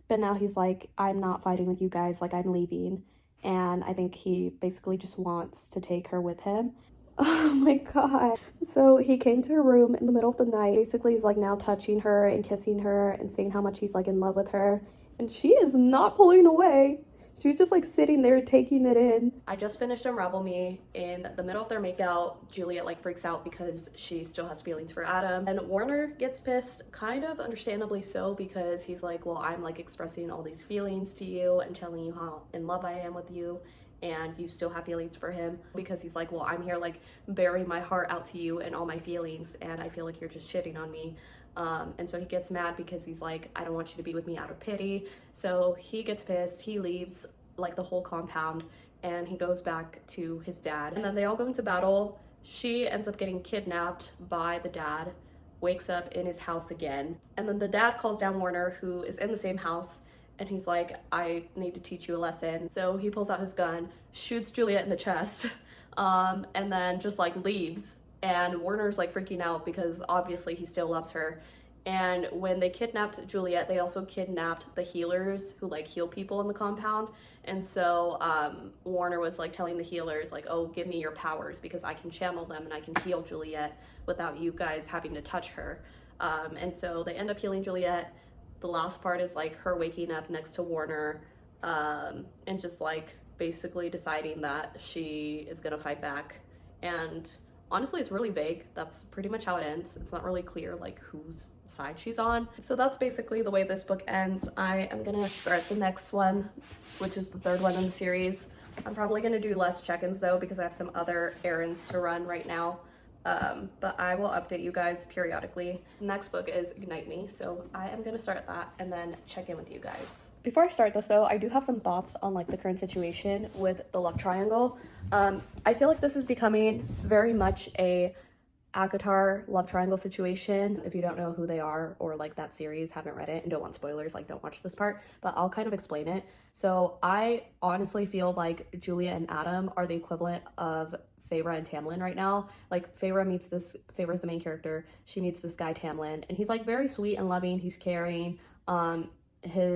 but now he's like, I'm not fighting with you guys, like I'm leaving. And I think he basically just wants to take her with him. Oh my god. So he came to her room in the middle of the night. Basically he's like now touching her and kissing her and saying how much he's like in love with her, and she is not pulling away. She's just like sitting there taking it in. I just finished Unravel Me. In the middle of their makeout, Juliet like freaks out because she still has feelings for Adam. And Warner gets pissed, kind of understandably so, because he's like, well, I'm like expressing all these feelings to you and telling you how in love I am with you, and you still have feelings for him. Because he's like, well, I'm here like bearing my heart out to you and all my feelings, and I feel like you're just shitting on me. And so he gets mad because he's like, I don't want you to be with me out of pity. So he gets pissed, he leaves like the whole compound, and he goes back to his dad. And then they all go into battle, She ends up getting kidnapped by the dad, wakes up in his house again, and then the dad calls down Warner, who is in the same house, and he's like, I need to teach you a lesson. So he pulls out his gun, shoots Juliet in the chest, and then just like leaves. And Warner's like freaking out because obviously he still loves her. And when they kidnapped Juliet, they also kidnapped the healers who like heal people in the compound. And so Warner was like telling the healers like, oh, give me your powers because I can channel them and I can heal Juliet without you guys having to touch her. And so they end up healing Juliet. The last part is like her waking up next to Warner and just like basically deciding that she is gonna fight back. And honestly, it's really vague. That's pretty much how it ends. It's not really clear like whose side she's on. So that's basically the way this book ends. I am gonna start the next one, which is the third one in the series. I'm probably gonna do less check-ins though because I have some other errands to run right now. But I will update you guys periodically. The next book is Ignite Me, so I am gonna start that and then check in with you guys. Before I start this though, I do have some thoughts on like the current situation with the love triangle. I feel like this is becoming very much a ACOTAR love triangle situation. If you don't know who they are or like that series, haven't read it and don't want spoilers, like don't watch this part, but I'll kind of explain it. So I honestly feel like Julia and Adam are the equivalent of Feyre and Tamlin right now. Like Feyre's the main character. She meets this guy Tamlin and he's like very sweet and loving. He's caring.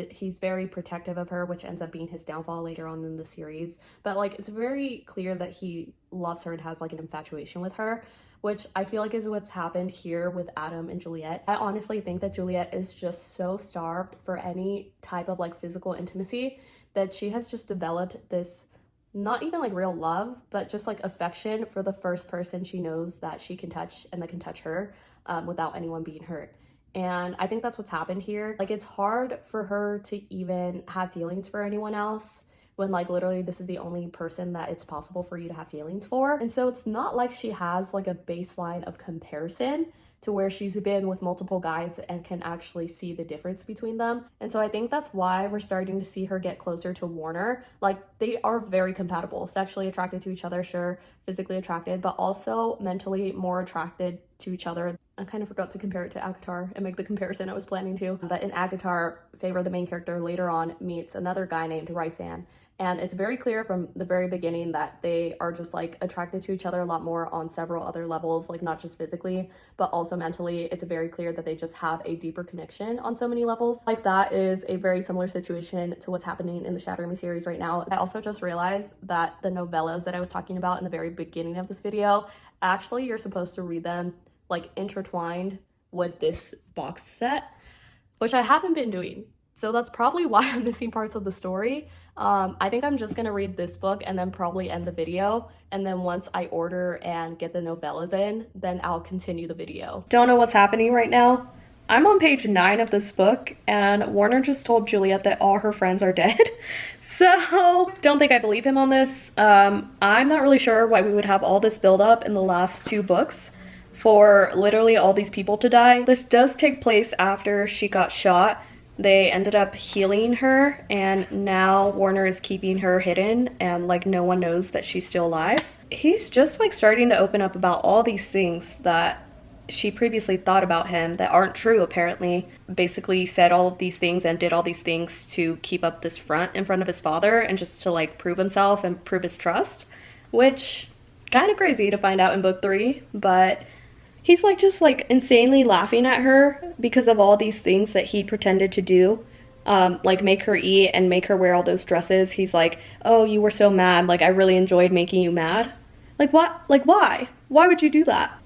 He's very protective of her, which ends up being his downfall later on in the series. But like it's very clear that he loves her and has like an infatuation with her, which I feel like is what's happened here with Adam and Juliet. I honestly think that Juliet is just so starved for any type of like physical intimacy that she has just developed this not even like real love, but just like affection for the first person she knows that she can touch and that can touch her without anyone being hurt. And I think that's what's happened here. Like it's hard for her to even have feelings for anyone else when like literally this is the only person that it's possible for you to have feelings for. And so it's not like she has like a baseline of comparison to where she's been with multiple guys and can actually see the difference between them. And so I think that's why we're starting to see her get closer to Warner. Like they are very compatible, sexually attracted to each other, sure, physically attracted, but also mentally more attracted to each other. I kind of forgot to compare it to ACOTAR and make the comparison I was planning to. But in ACOTAR, Feyre, the main character, later on meets another guy named Rysand. And it's very clear from the very beginning that they are just like attracted to each other a lot more on several other levels, like not just physically, but also mentally. It's very clear that they just have a deeper connection on so many levels. Like that is a very similar situation to what's happening in the Shatter Me series right now. I also just realized that the novellas that I was talking about in the very beginning of this video, actually you're supposed to read them like intertwined with this box set, which I haven't been doing. So that's probably why I'm missing parts of the story. I think I'm just gonna read this book and then probably end the video. And then once I order and get the novellas in, then I'll continue the video. Don't know what's happening right now. I'm on page 9 of this book and Warner just told Juliet that all her friends are dead. So don't think I believe him on this. I'm not really sure why we would have all this build up in the last 2 books for literally all these people to die. This does take place after she got shot. They ended up healing her and now Warner is keeping her hidden and like no one knows that she's still alive. He's just like starting to open up about all these things that she previously thought about him that aren't true apparently. Basically said all of these things and did all these things to keep up this front in front of his father and just to like prove himself and prove his trust, which kind of crazy to find out in book 3, but he's like just like insanely laughing at her because of all these things that he pretended to do, like make her eat and make her wear all those dresses. He's like, oh, you were so mad, like I really enjoyed making you mad. Like what? Like why would you do that?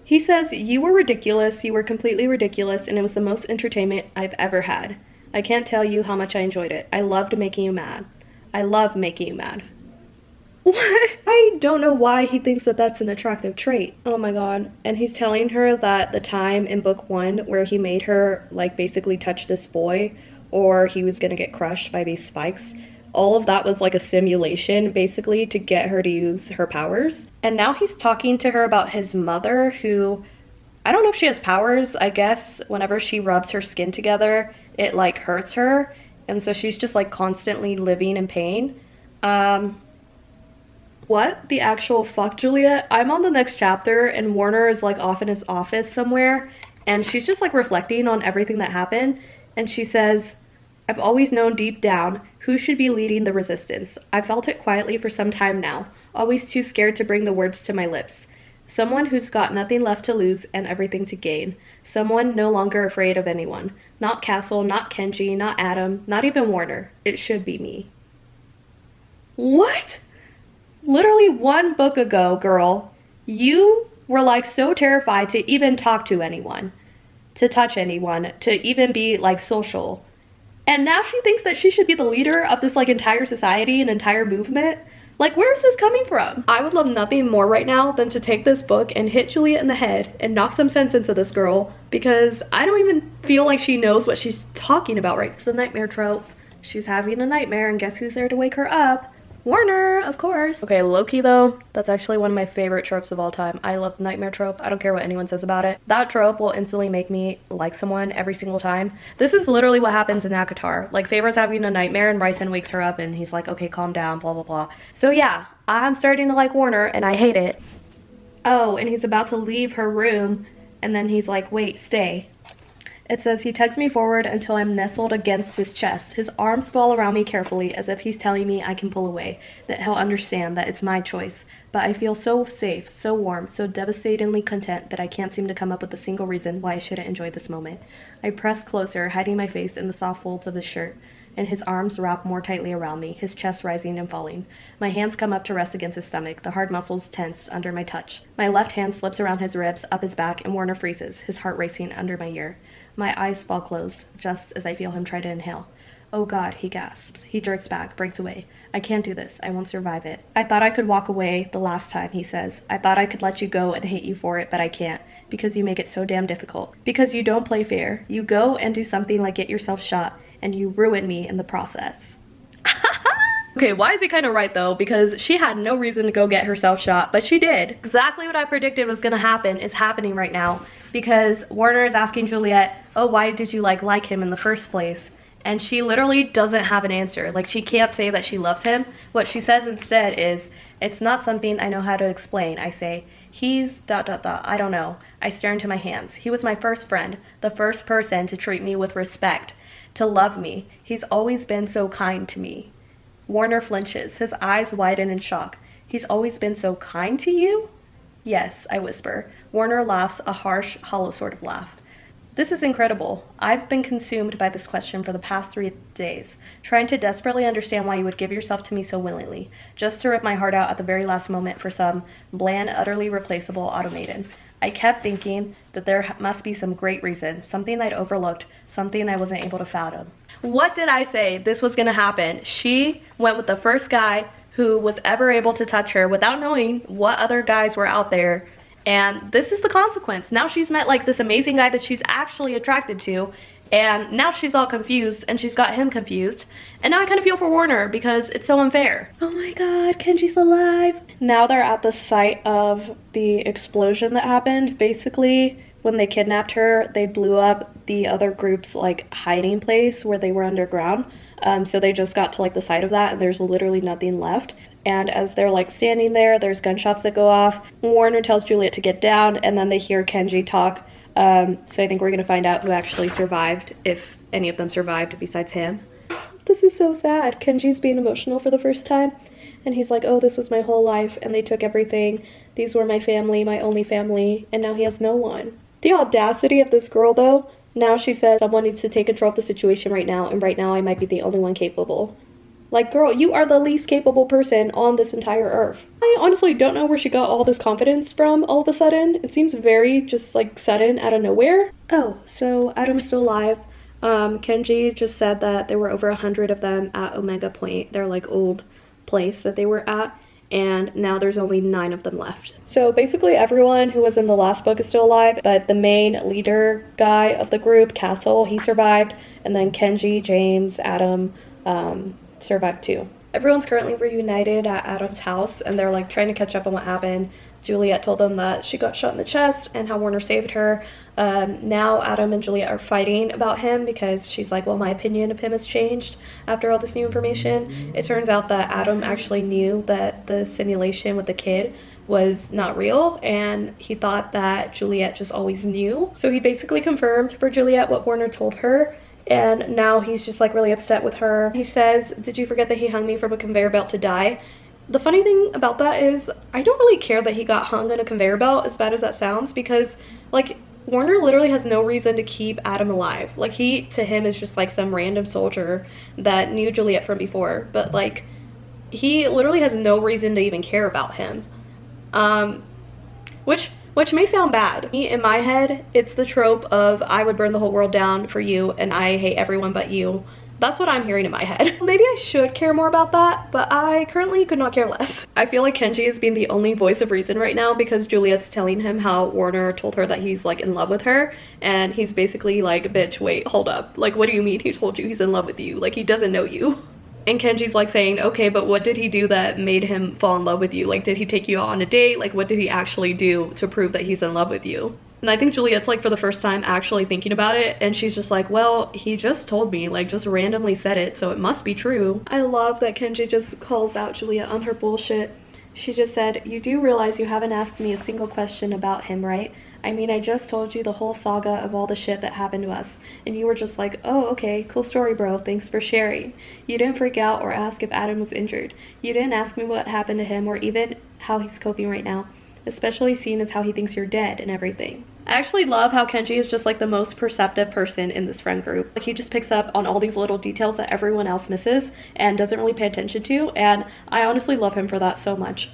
He says, you were ridiculous, you were completely ridiculous, and it was the most entertainment I've ever had. I can't tell you how much I enjoyed it. I loved making you mad. I love making you mad. What? I don't know why he thinks that that's an attractive trait. Oh my god. And he's telling her that the time in book 1 where he made her like basically touch this boy or he was gonna get crushed by these spikes, all of that was like a simulation basically to get her to use her powers. And now he's talking to her about his mother, who I don't know if she has powers. I guess whenever she rubs her skin together it like hurts her, and so she's just like constantly living in pain. What the actual fuck, Juliet? I'm on the next chapter and Warner is like off in his office somewhere and she's just like reflecting on everything that happened and she says, I've always known deep down who should be leading the resistance. I felt it quietly for some time now, always too scared to bring the words to my lips. Someone who's got nothing left to lose and everything to gain. Someone no longer afraid of anyone. Not Castle, not Kenji, not Adam, not even Warner. It should be me. What? Literally 1 book ago, girl, you were like so terrified to even talk to anyone, to touch anyone, to even be like social. And now she thinks that she should be the leader of this like entire society and entire movement. Like, where's this coming from? I would love nothing more right now than to take this book and hit Juliet in the head and knock some sense into this girl because I don't even feel like she knows what she's talking about right. It's the nightmare trope. She's having a nightmare and guess who's there to wake her up? Warner, of course. Okay, low-key though, that's actually one of my favorite tropes of all time. I love the nightmare trope. I don't care what anyone says about it. That trope will instantly make me like someone every single time. This is literally what happens in ACOTAR. Like, Favorite's having a nightmare and Bryson wakes her up and he's like, okay, calm down, blah, blah, blah. So yeah, I'm starting to like Warner and I hate it. Oh, and he's about to leave her room and then he's like, wait, stay. It says he tugs me forward until I'm nestled against his chest. His arms fall around me carefully as if he's telling me I can pull away, that he'll understand that it's my choice. But I feel so safe, so warm, so devastatingly content that I can't seem to come up with a single reason why I shouldn't enjoy this moment. I press closer, hiding my face in the soft folds of his shirt, and his arms wrap more tightly around me, his chest rising and falling. My hands come up to rest against his stomach, the hard muscles tensed under my touch. My left hand slips around his ribs, up his back, and Warner freezes, his heart racing under my ear. My eyes fall closed, just as I feel him try to inhale. Oh God, he gasps. He jerks back, breaks away. I can't do this. I won't survive it. I thought I could walk away the last time, he says. I thought I could let you go and hate you for it, but I can't. Because you make it so damn difficult. Because you don't play fair. You go and do something like get yourself shot, and you ruin me in the process. Okay, why is he kind of right though? Because she had no reason to go get herself shot, but she did. Exactly what I predicted was gonna happen is happening right now. Because Warner is asking Juliet, oh, why did you like him in the first place? And she literally doesn't have an answer. Like, she can't say that she loves him. What she says instead is, it's not something I know how to explain. I say, he's ... I don't know. I stare into my hands. He was my first friend, the first person to treat me with respect, to love me. He's always been so kind to me. Warner flinches, his eyes widen in shock. He's always been so kind to you? Yes, I whisper. Warner laughs, a harsh, hollow sort of laugh. This is incredible. I've been consumed by this question for the past 3 days, trying to desperately understand why you would give yourself to me so willingly, just to rip my heart out at the very last moment for some bland, utterly replaceable automaton. I kept thinking that there must be some great reason, something I'd overlooked, something I wasn't able to fathom. What did I say this was gonna happen? She went with the first guy who was ever able to touch her without knowing what other guys were out there. And this is the consequence. Now she's met like this amazing guy that she's actually attracted to. And now she's all confused and she's got him confused. And now I kind of feel for Warner because it's so unfair. Oh my God, Kenji's alive. Now they're at the site of the explosion that happened. Basically, when they kidnapped her, they blew up the other group's like hiding place where they were underground. So they just got to like the site of that and there's literally nothing left. And as they're like standing there, there's gunshots that go off. Warner tells Juliet to get down and then they hear Kenji talk. So I think we're gonna find out who actually survived, if any of them survived besides him. This is so sad. Kenji's being emotional for the first time. And he's like, oh, this was my whole life and they took everything. These were my family, my only family, and now he has no one. The audacity of this girl though. Now she says someone needs to take control of the situation right now, and right now I might be the only one capable. Like, girl, you are the least capable person on this entire earth. I honestly don't know where she got all this confidence from all of a sudden. It seems very just like sudden out of nowhere. Oh, so Adam's still alive. Kenji just said that there were over 100 of them at Omega Point, their like old place that they were at. And now there's only 9 of them left. So basically everyone who was in the last book is still alive, but the main leader guy of the group, Castle, he survived, and then Kenji, James, Adam survived too. Everyone's currently reunited at Adam's house and they're like trying to catch up on what happened. Juliet told them that she got shot in the chest and how Warner saved her. Now Adam and Juliet are fighting about him because she's like, well, my opinion of him has changed after all this new information. It turns out that Adam actually knew that the simulation with the kid was not real, and he thought that Juliet just always knew. So he basically confirmed for Juliet what Warner told her, and now he's just like really upset with her. He says, did you forget that he hung me from a conveyor belt to die? The funny thing about that is I don't really care that he got hung on a conveyor belt, as bad as that sounds, because like Warner literally has no reason to keep Adam alive. Like he, to him, is just like some random soldier that knew Juliet from before, but like he literally has no reason to even care about him. Which may sound bad. In my head, it's the trope of I would burn the whole world down for you and I hate everyone but you. That's what I'm hearing in my head. Maybe I should care more about that, but I currently could not care less. I feel like Kenji is being the only voice of reason right now because Juliet's telling him how Warner told her that he's like in love with her, and he's basically like, bitch, wait, hold up. Like, what do you mean he told you he's in love with you? Like, he doesn't know you. And Kenji's like saying, okay, but what did he do that made him fall in love with you? Like, did he take you out on a date? Like, what did he actually do to prove that he's in love with you? And I think Juliet's like for the first time actually thinking about it, and she's just like, well, he just told me, like just randomly said it, so it must be true. I love that Kenji just calls out Juliet on her bullshit. She just said, you do realize you haven't asked me a single question about him, right? I mean, I just told you the whole saga of all the shit that happened to us, and you were just like, oh, okay, cool story, bro, thanks for sharing. You didn't freak out or ask if Adam was injured. You didn't ask me what happened to him or even how he's coping right now, especially seeing as how he thinks you're dead and everything. I actually love how Kenji is just like the most perceptive person in this friend group. Like, he just picks up on all these little details that everyone else misses and doesn't really pay attention to, and I honestly love him for that so much.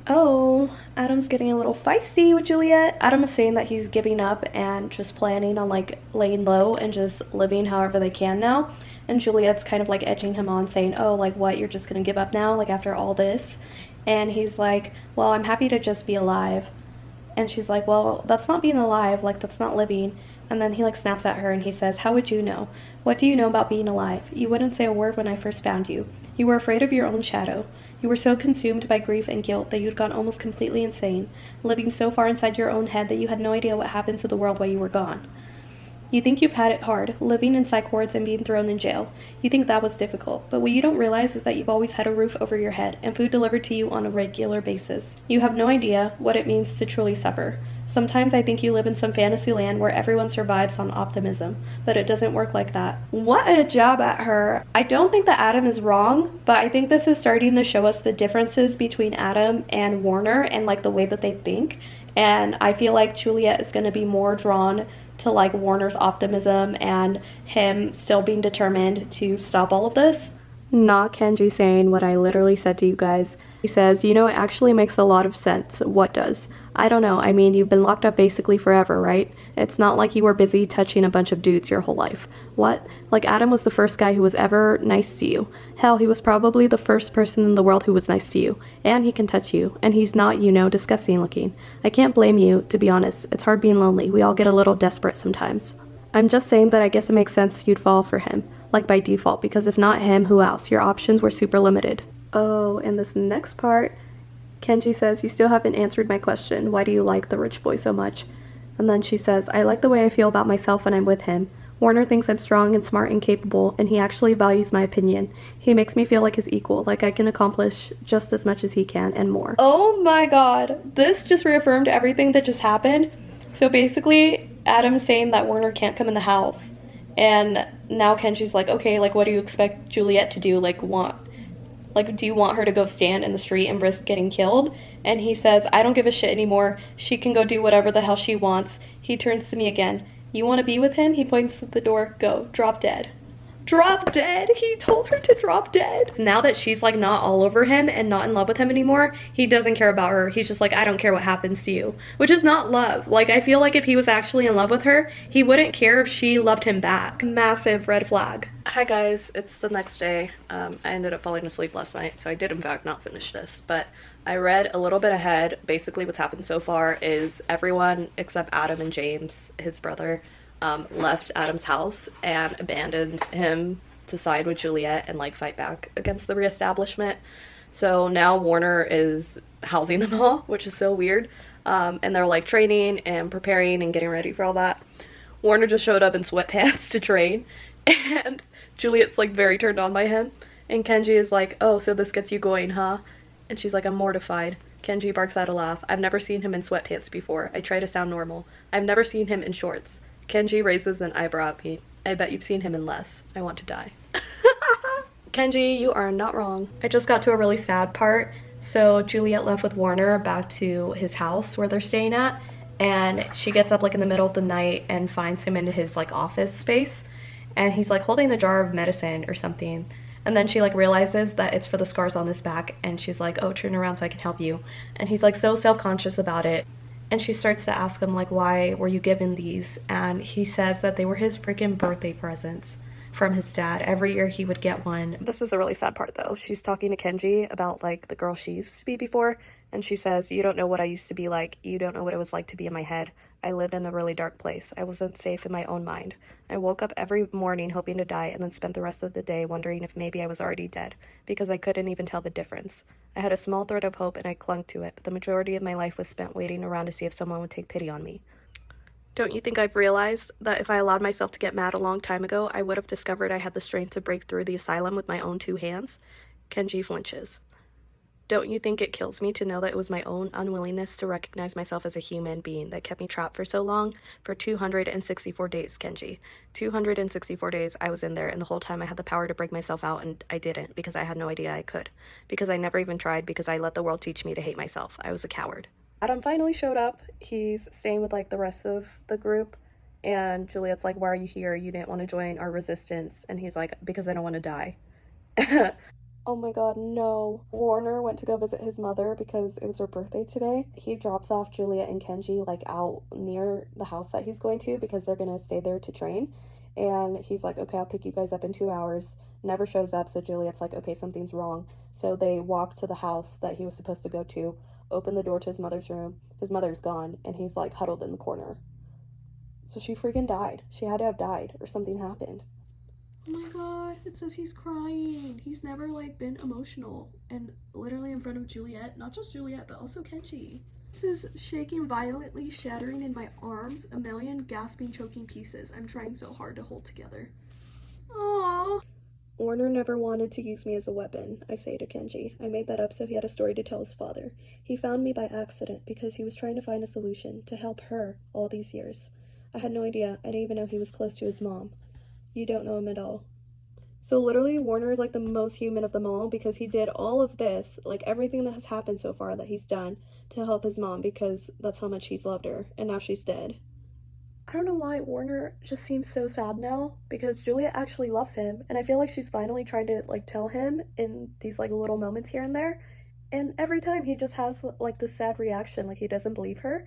Oh, Adam's getting a little feisty with Juliet. Adam is saying that he's giving up and just planning on like laying low and just living however they can now. And Juliet's kind of like edging him on, saying, oh, like what, you're just gonna give up now, like after all this? And he's like, well, I'm happy to just be alive. And she's like, well, that's not being alive, like that's not living. And then he like snaps at her and he says, how would you know? What do you know about being alive? You wouldn't say a word when I first found you. You were afraid of your own shadow. You were so consumed by grief and guilt that you'd gone almost completely insane, living so far inside your own head that you had no idea what happened to the world while you were gone. You think you've had it hard, living in psych wards and being thrown in jail. You think that was difficult, but what you don't realize is that you've always had a roof over your head and food delivered to you on a regular basis. You have no idea what it means to truly suffer. Sometimes I think you live in some fantasy land where everyone survives on optimism, but it doesn't work like that. What a jab at her. I don't think that Adam is wrong, but I think this is starting to show us the differences between Adam and Warner and like the way that they think. And I feel like Juliet is going to be more drawn to like Warner's optimism and him still being determined to stop all of this. Not Kenji saying what I literally said to you guys. He says, you know, it actually makes a lot of sense. What does? I don't know. I mean, you've been locked up basically forever, right? It's not like you were busy touching a bunch of dudes your whole life. What? Like, Adam was the first guy who was ever nice to you. Hell, he was probably the first person in the world who was nice to you. And he can touch you. And he's not, you know, disgusting looking. I can't blame you, to be honest. It's hard being lonely. We all get a little desperate sometimes. I'm just saying that I guess it makes sense you'd fall for him. Like by default, because if not him, who else? Your options were super limited. Oh, and this next part, Kenji says, you still haven't answered my question. Why do you like the rich boy so much? And then she says, I like the way I feel about myself when I'm with him. Warner thinks I'm strong and smart and capable, and he actually values my opinion. He makes me feel like his equal, like I can accomplish just as much as he can and more. Oh my god, this just reaffirmed everything that just happened. So basically, Adam's saying that Warner can't come in the house. And now Kenji's like, okay, like what do you expect Juliet to do? Do you want her to go stand in the street and risk getting killed? And he says, I don't give a shit anymore. She can go do whatever the hell she wants. He turns to me again. You want to be with him? He points to the door. Go. Drop dead. Drop dead? He told her to drop dead. Now that she's like not all over him and not in love with him anymore, he doesn't care about her. He's just like, I don't care what happens to you. Which is not love. Like, I feel like if he was actually in love with her, he wouldn't care if she loved him back. Massive red flag. Hi guys, it's the next day. I ended up falling asleep last night, so I did in fact not finish this, but I read a little bit ahead. Basically what's happened so far is everyone except Adam and James, his brother, left Adam's house and abandoned him to side with Juliet and like fight back against the reestablishment. So now Warner is housing them all, which is so weird. And they're like training and preparing and getting ready for all that. Warner just showed up in sweatpants to train, and Juliet's like very turned on by him. And Kenji is like, "Oh, so this gets you going, huh?" And she's like, "I'm mortified." Kenji barks out a laugh. "I've never seen him in sweatpants before. I try to sound normal. I've never seen him in shorts." Kenji raises an eyebrow at me. "I bet you've seen him in less. I want to die." Kenji, you are not wrong. I just got to a really sad part. So Juliet left with Warner back to his house where they're staying at, and she gets up like in the middle of the night and finds him in his like office space, and he's like holding the jar of medicine or something. And then she like realizes that it's for the scars on his back, and she's like, "Oh, turn around so I can help you." And he's like so self-conscious about it. And she starts to ask him like, "Why were you given these?" And he says that they were his freaking birthday presents from his dad. Every year he would get one. This is a really sad part though. She's talking to Kenji about like the girl she used to be before, and she says, "You don't know what I used to be like. You don't know what it was like to be in my head. I lived in a really dark place. I wasn't safe in my own mind. I woke up every morning hoping to die and then spent the rest of the day wondering if maybe I was already dead, because I couldn't even tell the difference. I had a small thread of hope and I clung to it, but the majority of my life was spent waiting around to see if someone would take pity on me. Don't you think I've realized that if I allowed myself to get mad a long time ago, I would have discovered I had the strength to break through the asylum with my own 2 hands?" Kenji flinches. "Don't you think it kills me to know that it was my own unwillingness to recognize myself as a human being that kept me trapped for so long? For 264 days, Kenji. 264 days I was in there, and the whole time I had the power to break myself out, and I didn't, because I had no idea I could. Because I never even tried, because I let the world teach me to hate myself. I was a coward." Adam finally showed up. He's staying with like the rest of the group, and Juliet's like, "Why are you here? You didn't want to join our resistance." And he's like, "Because I don't want to die." Oh my god, no. Warner went to go visit his mother because it was her birthday today. He drops off Juliet and Kenji like out near the house that he's going to, because they're gonna stay there to train. And he's like, "Okay, I'll pick you guys up in 2 hours." Never shows up, so Juliet's like, "Okay, something's wrong." So they walk to the house that he was supposed to go to, open the door to his mother's room. His mother's gone, and he's like huddled in the corner. So she freaking died. She had to have died, or something happened. Oh my god, it says he's crying. He's never like been emotional, and literally in front of Juliet, not just Juliet but also Kenji. It says, "Shaking violently, shattering in my arms, a million gasping, choking pieces. I'm trying so hard to hold together." Aww. "Warner never wanted to use me as a weapon," I say to Kenji. "I made that up so he had a story to tell his father. He found me by accident because he was trying to find a solution to help her all these years. I had no idea. I didn't even know he was close to his mom. You don't know him at all." So literally, Warner is like the most human of them all, because he did all of this, like everything that has happened so far that he's done to help his mom, because that's how much he's loved her, and now she's dead. I don't know why Warner just seems so sad now, because Juliet actually loves him, and I feel like she's finally trying to like tell him in these like little moments here and there, and every time he just has like this sad reaction, like he doesn't believe her.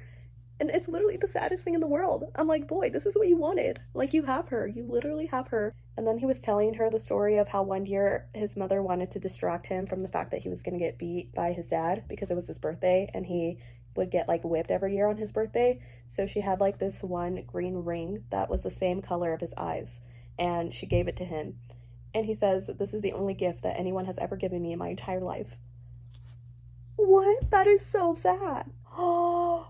And it's literally the saddest thing in the world. I'm like, boy, this is what you wanted. Like, you have her. You literally have her. And then he was telling her the story of how one year his mother wanted to distract him from the fact that he was going to get beat by his dad because it was his birthday, and he would get like whipped every year on his birthday. So she had like this one green ring that was the same color of his eyes, and she gave it to him. And he says, "This is the only gift that anyone has ever given me in my entire life." What? That is so sad. Oh.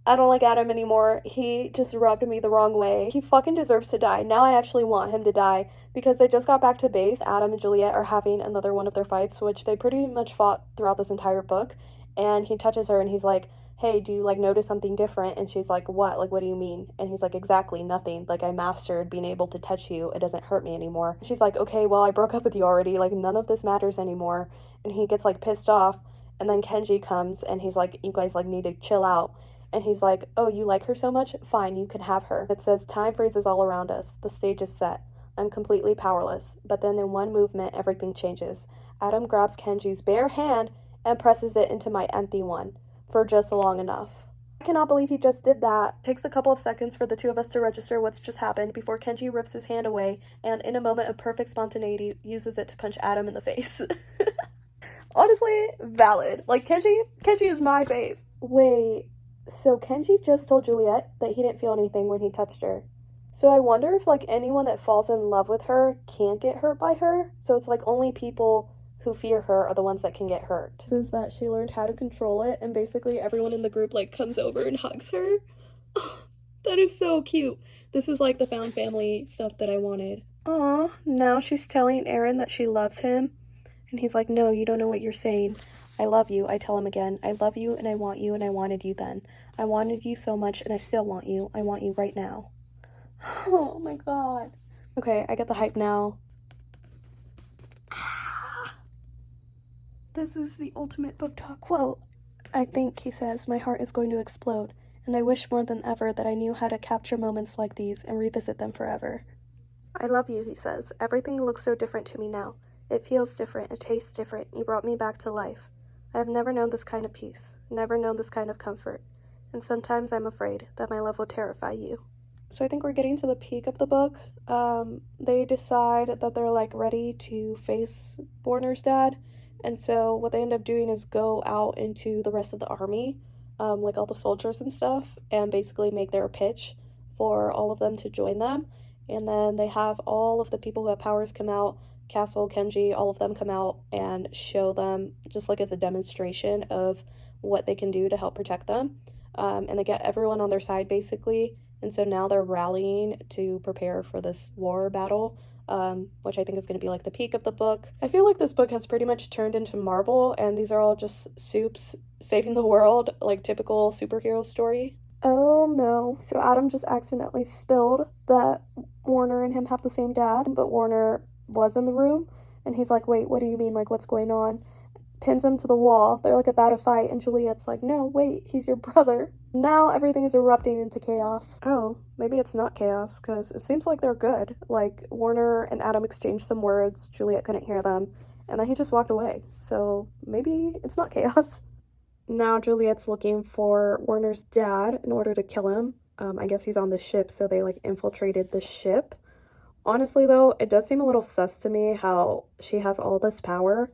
I don't like Adam anymore. He just rubbed me the wrong way. He fucking deserves to die. Now I actually want him to die, because they just got back to base. Adam and Juliet are having another one of their fights, which they pretty much fought throughout this entire book. And he touches her and he's like, "Hey, do you like notice something different?" And she's like, "What? Like, what do you mean?" And he's like, "Exactly, nothing. Like, I mastered being able to touch you. It doesn't hurt me anymore." She's like, "Okay, well, I broke up with you already. Like, none of this matters anymore." And he gets like pissed off. And then Kenji comes and he's like, "You guys like need to chill out." And he's like, "Oh, you like her so much? Fine, you can have her." It says, "Time freezes all around us. The stage is set. I'm completely powerless." But then in one movement, everything changes. Adam grabs Kenji's bare hand and presses it into my empty one for just long enough. I cannot believe he just did that. It takes a couple of seconds for the two of us to register what's just happened before Kenji rips his hand away and, in a moment of perfect spontaneity, uses it to punch Adam in the face. Honestly, valid. Like, Kenji is my fave. Wait. So Kenji just told Juliet that he didn't feel anything when he touched her. So I wonder if like anyone that falls in love with her can't get hurt by her. So it's like only people who fear her are the ones that can get hurt. Is that she learned how to control it, and basically everyone in the group like comes over and hugs her. That is so cute. This is like the found family stuff that I wanted. Aw, now she's telling Aaron that she loves him. And he's like, no, you don't know what you're saying. I love you. I tell him again. I love you and I want you and I wanted you then. I wanted you so much and I still want you. I want you right now. Oh my god. Okay, I get the hype now. This is the ultimate book talk quote. I think, he says, my heart is going to explode. And I wish more than ever that I knew how to capture moments like these and revisit them forever. I love you, he says. Everything looks so different to me now. It feels different, it tastes different. You brought me back to life. I have never known this kind of peace, never known this kind of comfort. And sometimes I'm afraid that my love will terrify you. So I think we're getting to the peak of the book. They decide that they're like ready to face Warner's dad. And so what they end up doing is go out into the rest of the army, like all the soldiers and stuff, and basically make their pitch for all of them to join them. And then they have all of the people who have powers come out, Castle, Kenji, all of them come out and show them just like as a demonstration of what they can do to help protect them. And they get everyone on their side basically. And so now they're rallying to prepare for this war battle, which I think is going to be like the peak of the book. I feel like this book has pretty much turned into Marvel, and these are all just soups saving the world, like typical superhero story. Oh no, so Adam just accidentally spilled that Warner and him have the same dad, but Warner was in the room, and he's like, wait, what do you mean, like, what's going on? Pins him to the wall. They're like about to fight, and Juliet's like, no, wait, he's your brother. Now everything is erupting into chaos. Oh, maybe it's not chaos, because it seems like they're good. Like, Warner and Adam exchanged some words, Juliet couldn't hear them, and then he just walked away. So maybe it's not chaos. Now Juliet's looking for Warner's dad in order to kill him. I guess he's on the ship, so they like infiltrated the ship. Honestly though, it does seem a little sus to me how she has all this power,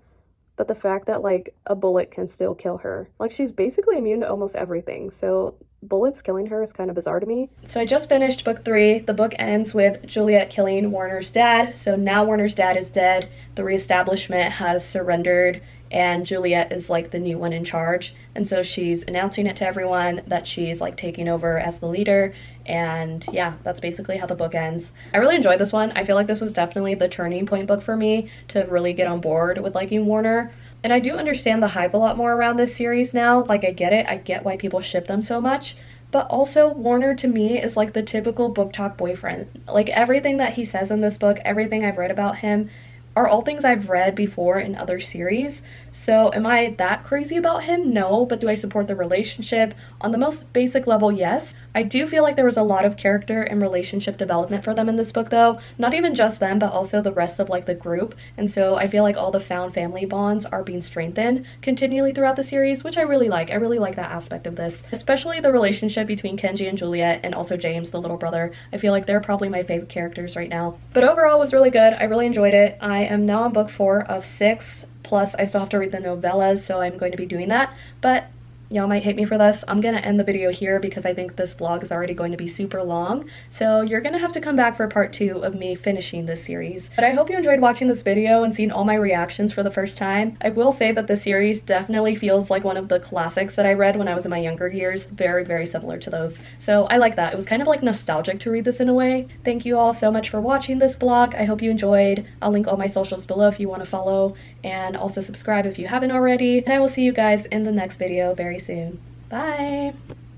but the fact that like a bullet can still kill her. Like, she's basically immune to almost everything, so bullets killing her is kind of bizarre to me. So I just finished book 3. The book ends with Juliet killing Warner's dad. So now Warner's dad is dead, the reestablishment has surrendered, and Juliet is like the new one in charge. And so she's announcing it to everyone that she's like taking over as the leader. And yeah, that's basically how the book ends. I really enjoyed this one. I feel like this was definitely the turning point book for me to really get on board with liking Warner. And I do understand the hype a lot more around this series now. Like, I get it. I get why people ship them so much. But also, Warner to me is like the typical book talk boyfriend. Like, everything that he says in this book, everything I've read about him, are all things I've read before in other series. So am I that crazy about him? No. But do I support the relationship? On the most basic level, yes. I do feel like there was a lot of character and relationship development for them in this book though. Not even just them, but also the rest of like the group. And so I feel like all the found family bonds are being strengthened continually throughout the series, which I really like. I really like that aspect of this. Especially the relationship between Kenji and Juliet, and also James, the little brother. I feel like they're probably my favorite characters right now. But overall, it was really good. I really enjoyed it. I am now on book 4 of 6. Plus, I still have to read the novellas, so I'm going to be doing that. But y'all might hate me for this. I'm gonna end the video here because I think this vlog is already going to be super long. So you're gonna have to come back for part 2 of me finishing this series. But I hope you enjoyed watching this video and seeing all my reactions for the first time. I will say that the series definitely feels like one of the classics that I read when I was in my younger years. Very, very similar to those. So I like that. It was kind of like nostalgic to read this in a way. Thank you all so much for watching this vlog. I hope you enjoyed. I'll link all my socials below if you want to follow, and also subscribe if you haven't already. And I will see you guys in the next video very soon. Bye!